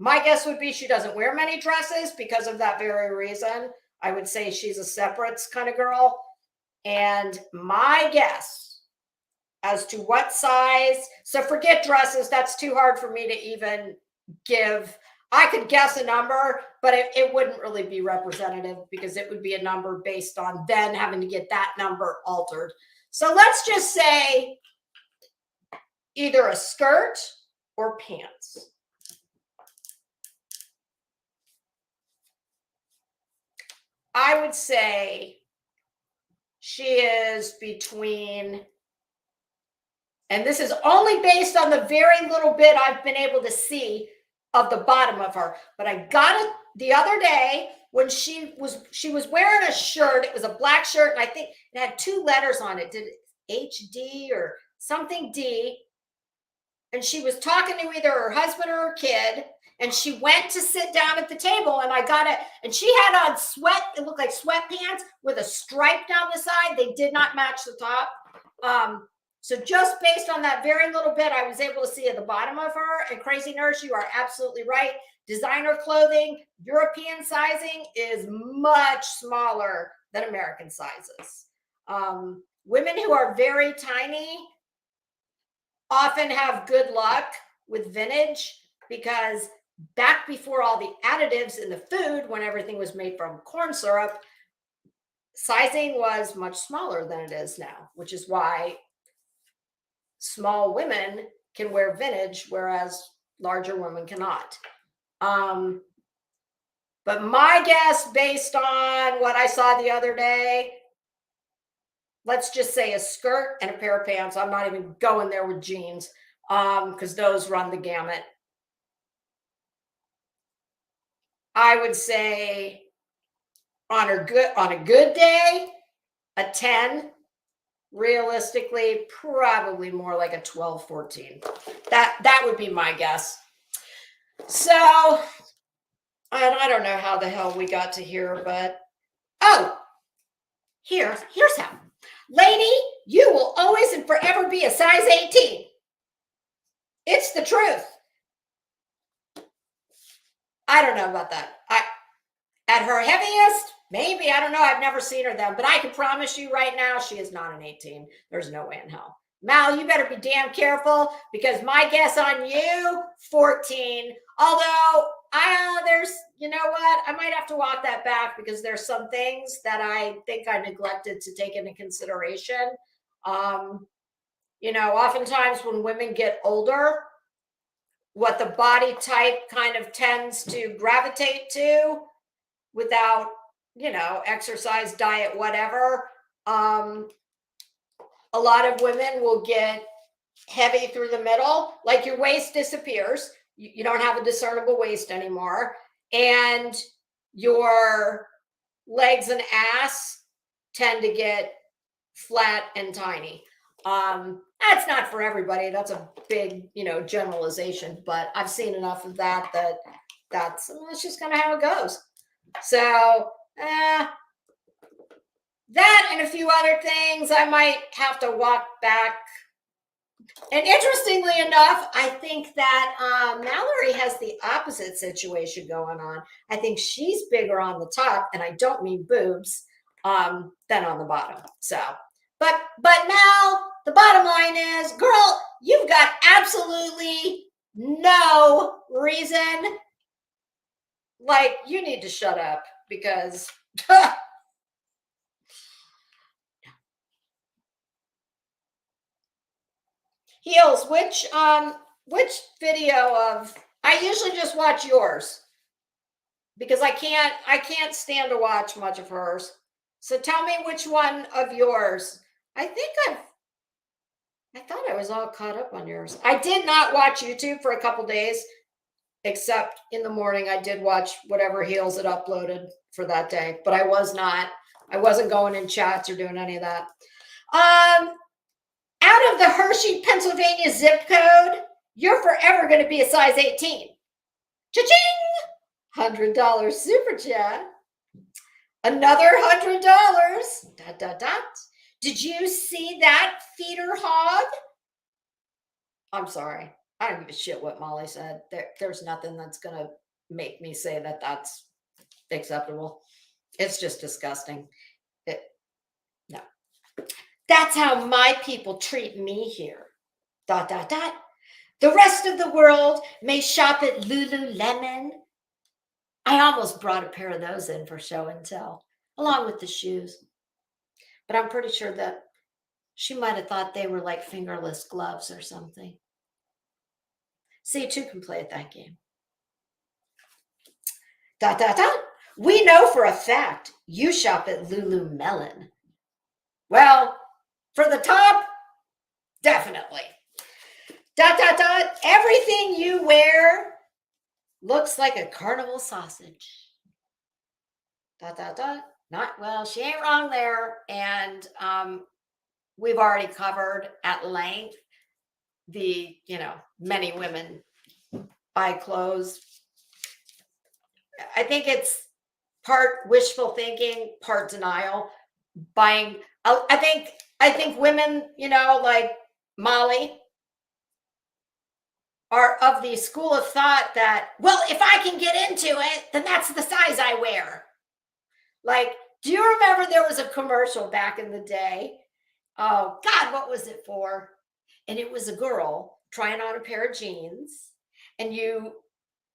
My guess would be she doesn't wear many dresses because of that very reason. I would say she's a separates kind of girl. And my guess as to what size, so forget dresses, that's too hard for me to even give. I could guess a number, but it wouldn't really be representative, because it would be a number based on then having to get that number altered. So let's just say either a skirt or pants. I would say she is between, and this is only based on the very little bit I've been able to see of the bottom of her, but I got it the other day when she was wearing a shirt. It was a black shirt, and I think it had 2 letters on it. Did it HD or something D? And she was talking to either her husband or her kid, And she went to sit down at the table, and I got it. And she had on sweat. It looked like sweatpants with a stripe down the side. They did not match the top. So just based on that very little bit, I was able to see at the bottom of her. And Crazy Nurse, you are absolutely right. Designer clothing, European sizing is much smaller than American sizes. Women who are very tiny often have good luck with vintage, because back before all the additives in the food, when everything was made from corn syrup, sizing was much smaller than it is now, which is why small women can wear vintage, whereas larger women cannot. But my guess, based on what I saw the other day, let's just say a skirt and a pair of pants. I'm not even going there with jeans, because those run the gamut. I would say on a good day, a 10. Realistically, probably more like a 12, 14. That would be my guess. So, I don't know how the hell we got to here, but here's how. Lady, you will always and forever be a size 18. It's the truth. I don't know about that. At her heaviest, maybe, I don't know. I've never seen her then, but I can promise you right now, she is not an 18. There's no way in hell. Mal, you better be damn careful, because my guess on you, 14. Although there's, you know what? I might have to walk that back, because there's some things that I think I neglected to take into consideration. Oftentimes when women get older, what the body type kind of tends to gravitate to, without, exercise, diet, whatever. A lot of women will get heavy through the middle, like your waist disappears. You don't have a discernible waist anymore. And your legs and ass tend to get flat and tiny. That's not for everybody. That's a big, generalization, but I've seen enough of that's just kind of how it goes. So that and a few other things, I might have to walk back. And interestingly enough, I think that Mallery has the opposite situation going on. I think she's bigger on the top, and I don't mean boobs, than on the bottom. So, but Mal, the bottom line is, girl, you've got absolutely no reason. Like, you need to shut up, because Heels, which video of, I usually just watch yours, because I can't stand to watch much of hers. So tell me which one of yours. I thought I was all caught up on yours. I did not watch YouTube for a couple days, except in the morning I did watch whatever Heels had uploaded for that day, but I wasn't going in chats or doing any of that. Out of the Hershey, Pennsylvania zip code, you're forever going to be a size 18. Cha-ching! $100 super chat. Another $100. ... Did you see that, feeder hog? I'm sorry. I don't give a shit what Molly said. There's nothing that's going to make me say that that's acceptable. It's just disgusting. No. That's how my people treat me here. ... The rest of the world may shop at Lululemon. I almost brought a pair of those in for show and tell, along with the shoes. But I'm pretty sure that she might have thought they were like fingerless gloves or something. So you too can play at that game. ... We know for a fact you shop at Lululemon. Well, for the top, definitely. ... Everything you wear looks like a carnival sausage. ... Not, well, she ain't wrong there. And we've already covered at length the, many women buy clothes I think it's part wishful thinking, part denial. Buying, I think women, like Molly, are of the school of thought that, well, if I can get into it, then that's the size I wear. Like, do you remember there was a commercial back in the day? Oh God, what was it for? And it was a girl trying on a pair of jeans, and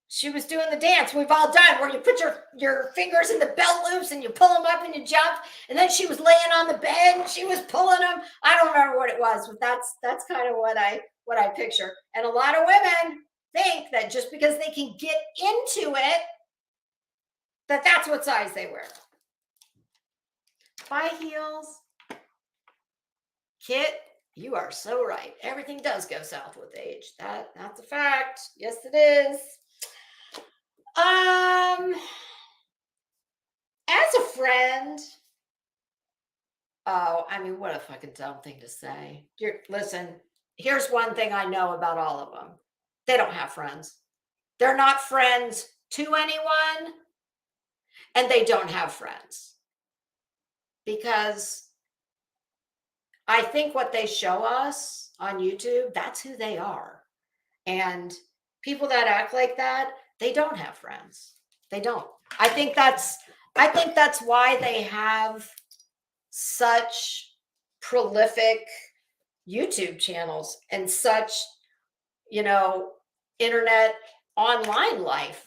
she was doing the dance we've all done where you put your fingers in the belt loops and you pull them up and you jump, and then she was laying on the bed and she was pulling them. I don't remember what it was, but that's kind of what I picture. And a lot of women think that just because they can get into it, that's what size they wear. Buy heels. Kit, you are so right. Everything does go south with age. That's a fact. Yes, it is. As a friend, oh, I mean, what a fucking dumb thing to say. Listen, here's one thing I know about all of them. They don't have friends. They're not friends to anyone, and they don't have friends. Because I think what they show us on YouTube, that's who they are. And people that act like that, they don't have friends. They don't. I think that's why they have such prolific YouTube channels and such, internet online life,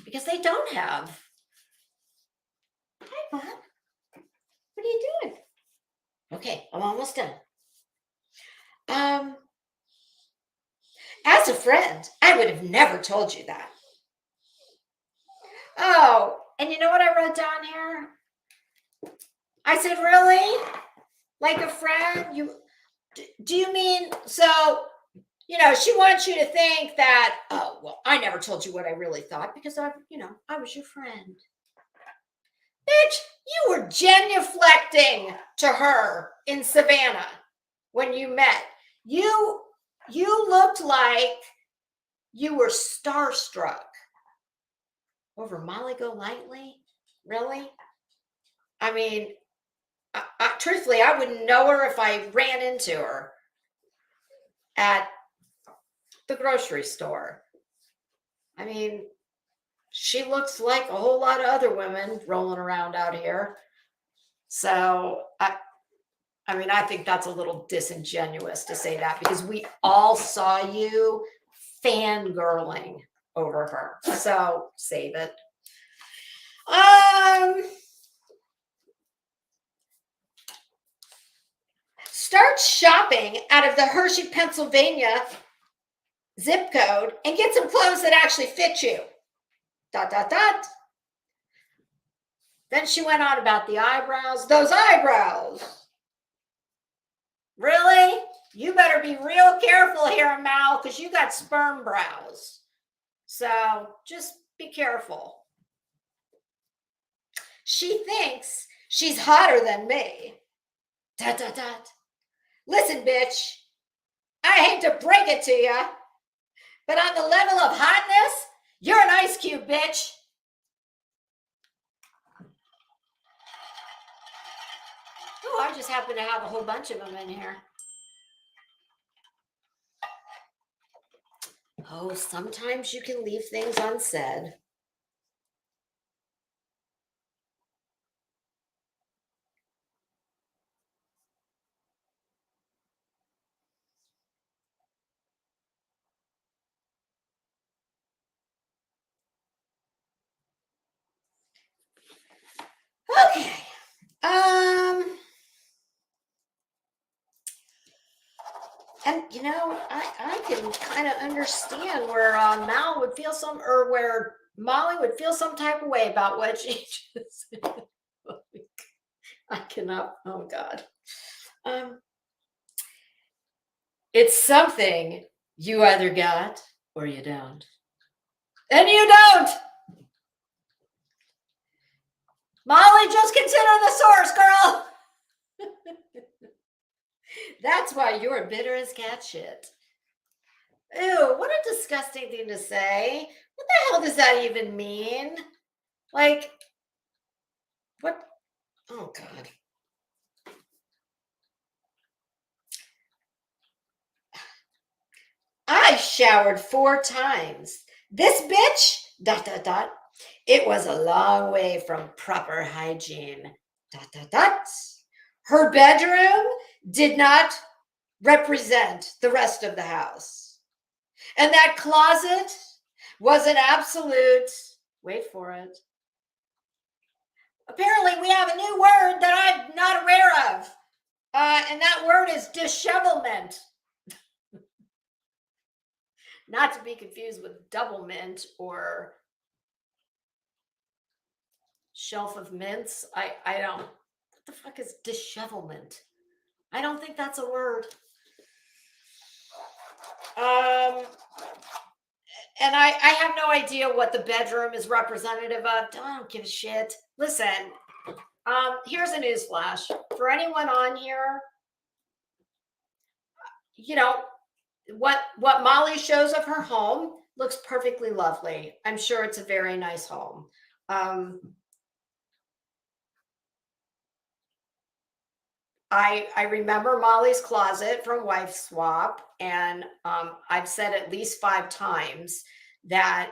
because they don't have. Hi, Bob. What are you doing? Okay, I'm almost done. As a friend, I would have never told you that. Oh, and you know what I wrote down here? I said, really? Like a friend? Do you mean, so, she wants you to think that, oh, well, I never told you what I really thought because I was your friend. Bitch, you were genuflecting to her in Savannah when you met. You looked like you were starstruck over Molly Golightly. Really? I mean, truthfully, I wouldn't know her if I ran into her at the grocery store. I mean, she looks like a whole lot of other women rolling around out here. So I think that's a little disingenuous to say that, because we all saw you fangirling over her. So save it. Start shopping out of the Hershey, Pennsylvania zip code and get some clothes that actually fit you. ... Then she went on about the eyebrows. Those eyebrows. Really? You better be real careful here, Mal, because you got sperm brows. So just be careful. She thinks she's hotter than me. ... Listen, bitch, I hate to break it to you, but on the level of hotness, you're an ice cube, bitch. Oh, I just happen to have a whole bunch of them in here. Oh, sometimes you can leave things unsaid. Okay. And I can kind of understand where Mal would feel or where Molly would feel some type of way about what she just said. I cannot. Oh God. It's something you either got or you don't. And you don't. Molly, just consider the source, girl. That's why you're bitter as cat shit. Ew, what a disgusting thing to say. What the hell does that even mean? Like, what? Oh, God. I showered 4 times. This bitch, dot, dot, dot. It was a long way from proper hygiene, dot, dot, dot. Her bedroom did not represent the rest of the house. And that closet was an absolute, wait for it. Apparently, we have a new word that I'm not aware of. And that word is dishevelment. Not to be confused with double mint or shelf of mints. I don't. What the fuck is dishevelment? I don't think that's a word. And I have no idea what the bedroom is representative of. I don't give a shit. Listen, here's a news flash for anyone on here. You know what Molly shows of her home looks perfectly lovely. I'm sure it's a very nice home. I remember Molly's closet from Wife Swap, and I've said at least 5 times that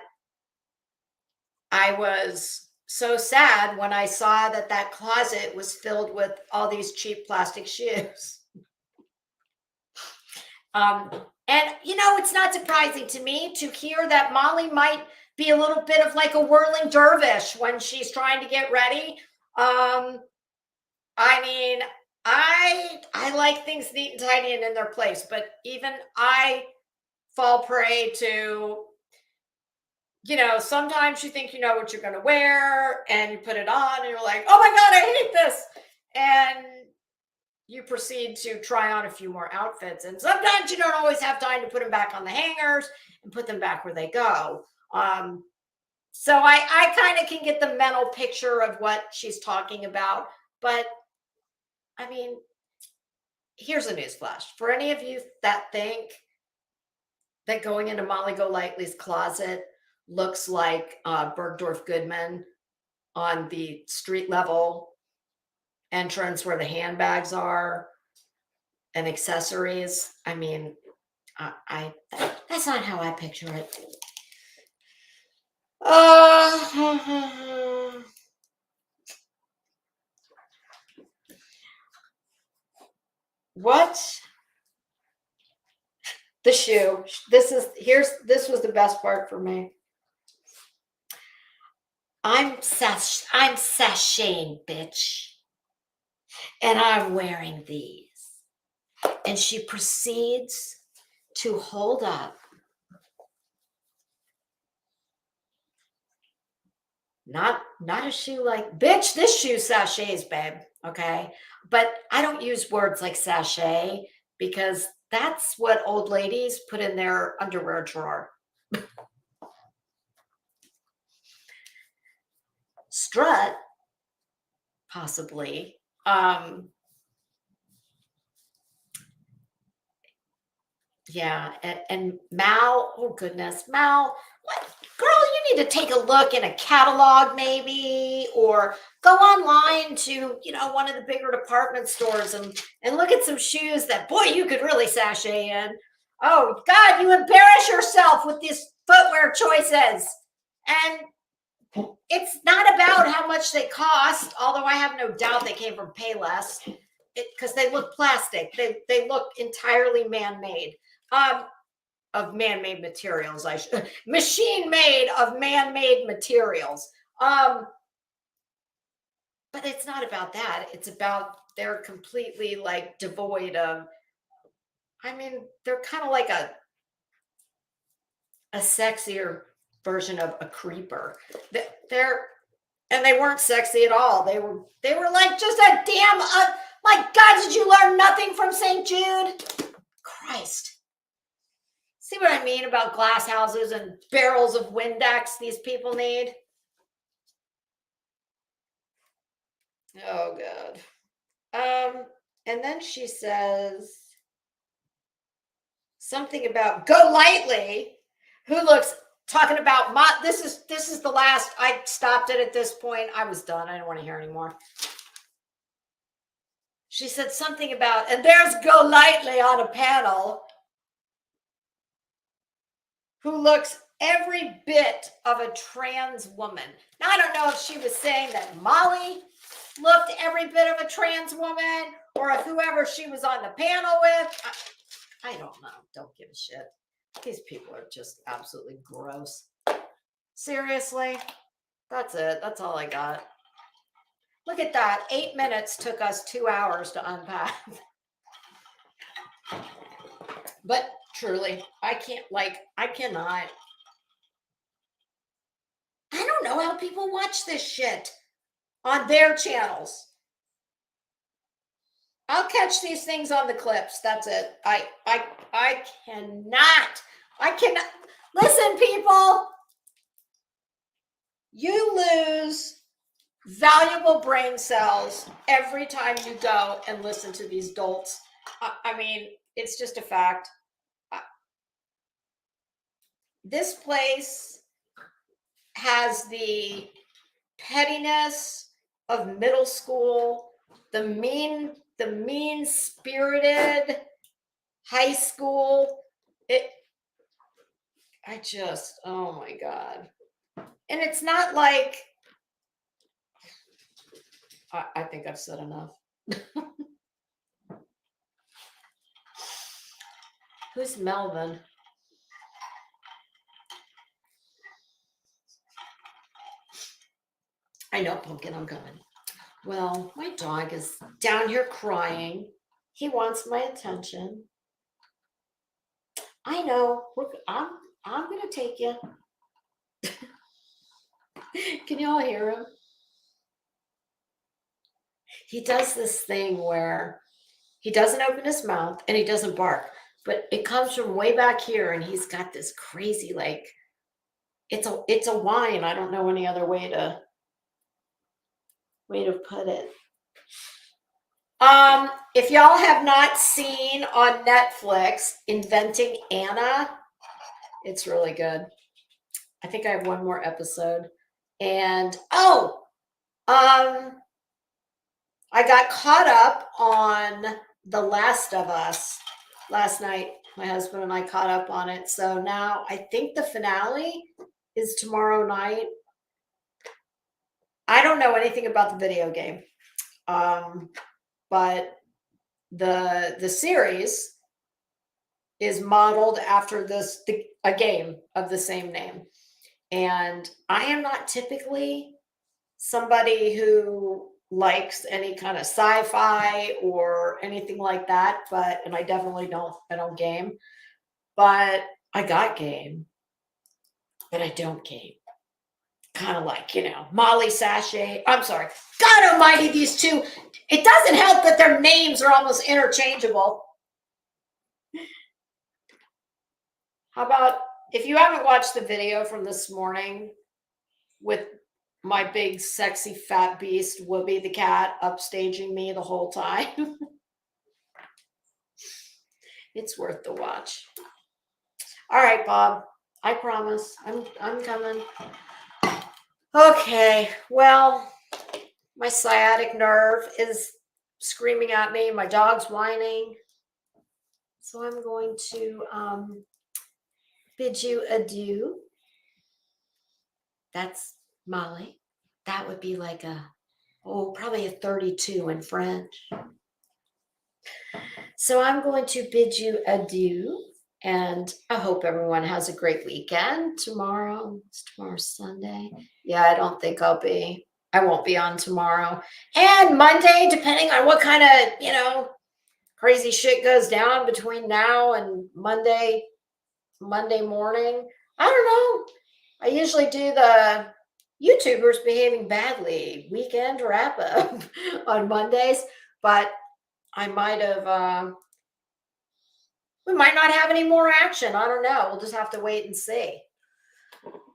I was so sad when I saw that that closet was filled with all these cheap plastic shoes. And it's not surprising to me to hear that Molly might be a little bit of like a whirling dervish when she's trying to get ready. I mean, I like things neat and tidy and in their place, but even I fall prey to, sometimes you think you know what you're going to wear and you put it on and you're like, oh my God, I hate this. And you proceed to try on a few more outfits. And sometimes you don't always have time to put them back on the hangers and put them back where they go. So I kind of can get the mental picture of what she's talking about. But I mean, here's a newsflash. For any of you that think that going into Molly Golightly's closet looks like Bergdorf Goodman on the street level entrance where the handbags are and accessories, I mean, that's not how I picture it. What? The shoe. This was the best part for me. I'm sashaying, bitch. And I'm wearing these. And she proceeds to hold up not a shoe like, bitch, this shoe sachets, babe. Okay. But I don't use words like sachet because that's what old ladies put in their underwear drawer. Strut, possibly. Yeah, and Mal, oh goodness, Mal, what, girl, you need to take a look in a catalog maybe, or go online to, one of the bigger department stores and look at some shoes that, boy, you could really sashay in. Oh God, you embarrass yourself with these footwear choices. And it's not about how much they cost, although I have no doubt they came from Payless, because they look plastic. They look entirely man-made. Of man-made materials, machine-made of man-made materials. But it's not about that. It's about they're completely like devoid of, they're kind of like a sexier version of a creeper. And they weren't sexy at all. They were like just a damn, my God, did you learn nothing from St. Jude? Christ. See what I mean about glass houses and barrels of Windex these people need? Oh, God. And then she says something about Golightly, who looks talking about this is the last. I stopped it at this point. I was done. I didn't want to hear anymore. She said something about, and there's Golightly on a panel who looks every bit of a trans woman. Now, I don't know if she was saying that Molly looked every bit of a trans woman, or if whoever she was on the panel with. I don't know. Don't give a shit. These people are just absolutely gross. Seriously. That's it. That's all I got. Look at that. 8 minutes took us 2 hours to unpack. But truly, I cannot. I don't know how people watch this shit on their channels. I'll catch these things on the clips. That's it. I cannot. Listen, people. You lose valuable brain cells every time you go and listen to these dolts. I mean, it's just a fact. This place has the pettiness of middle school, the mean-spirited high school. Oh my God. And it's not like, I think I've said enough. Who's Melvin? I know, Pumpkin, I'm coming. Well, my dog is down here crying. He wants my attention. I know. I'm gonna take you. Can you all hear him? He does this thing where he doesn't open his mouth and he doesn't bark, but it comes from way back here, and he's got this crazy, like, it's a whine. I don't know any other way to put it. If y'all have not seen on Netflix Inventing Anna, it's really good. I think I have one more episode. And I got caught up on The Last of Us last night. My husband and I caught up on it. So now I think the finale is tomorrow night. I don't know anything about the video game. But the series is modeled after a game of the same name. And I am not typically somebody who likes any kind of sci-fi or anything like that, and I definitely don't game, but I got game, but I don't game. Kind of like, Molly Sachet. I'm sorry. God almighty, these two. It doesn't help that their names are almost interchangeable. How about, if you haven't watched the video from this morning with my big, sexy, fat beast, Whoopi the cat, upstaging me the whole time, it's worth the watch. All right, Bob. I promise. I'm coming. Okay. Well, my sciatic nerve is screaming at me. My dog's whining. So I'm going to bid you adieu. That's Molly. That would be like probably a 32 in French. So I'm going to bid you adieu. And I hope everyone has a great weekend. Tomorrow's Sunday. Yeah, I don't think I won't be on tomorrow. And Monday, depending on what kind of, crazy shit goes down between now and Monday morning. I don't know. I usually do the YouTubers behaving badly weekend wrap up on Mondays, but I might have, we might not have any more action. I don't know. We'll just have to wait and see.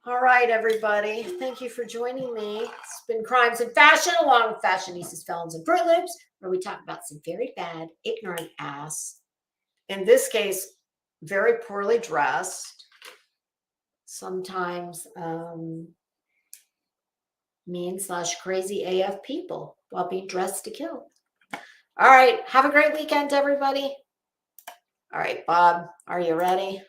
All right, everybody. Thank you for joining me. It's been Crimes and Fashion, along with Fashionistas, Felons, and Fruit Loops, where we talk about some very bad, ignorant ass. In this case, very poorly dressed, sometimes mean/crazy AF people while being dressed to kill. All right. Have a great weekend, everybody. All right, Bob, are you ready?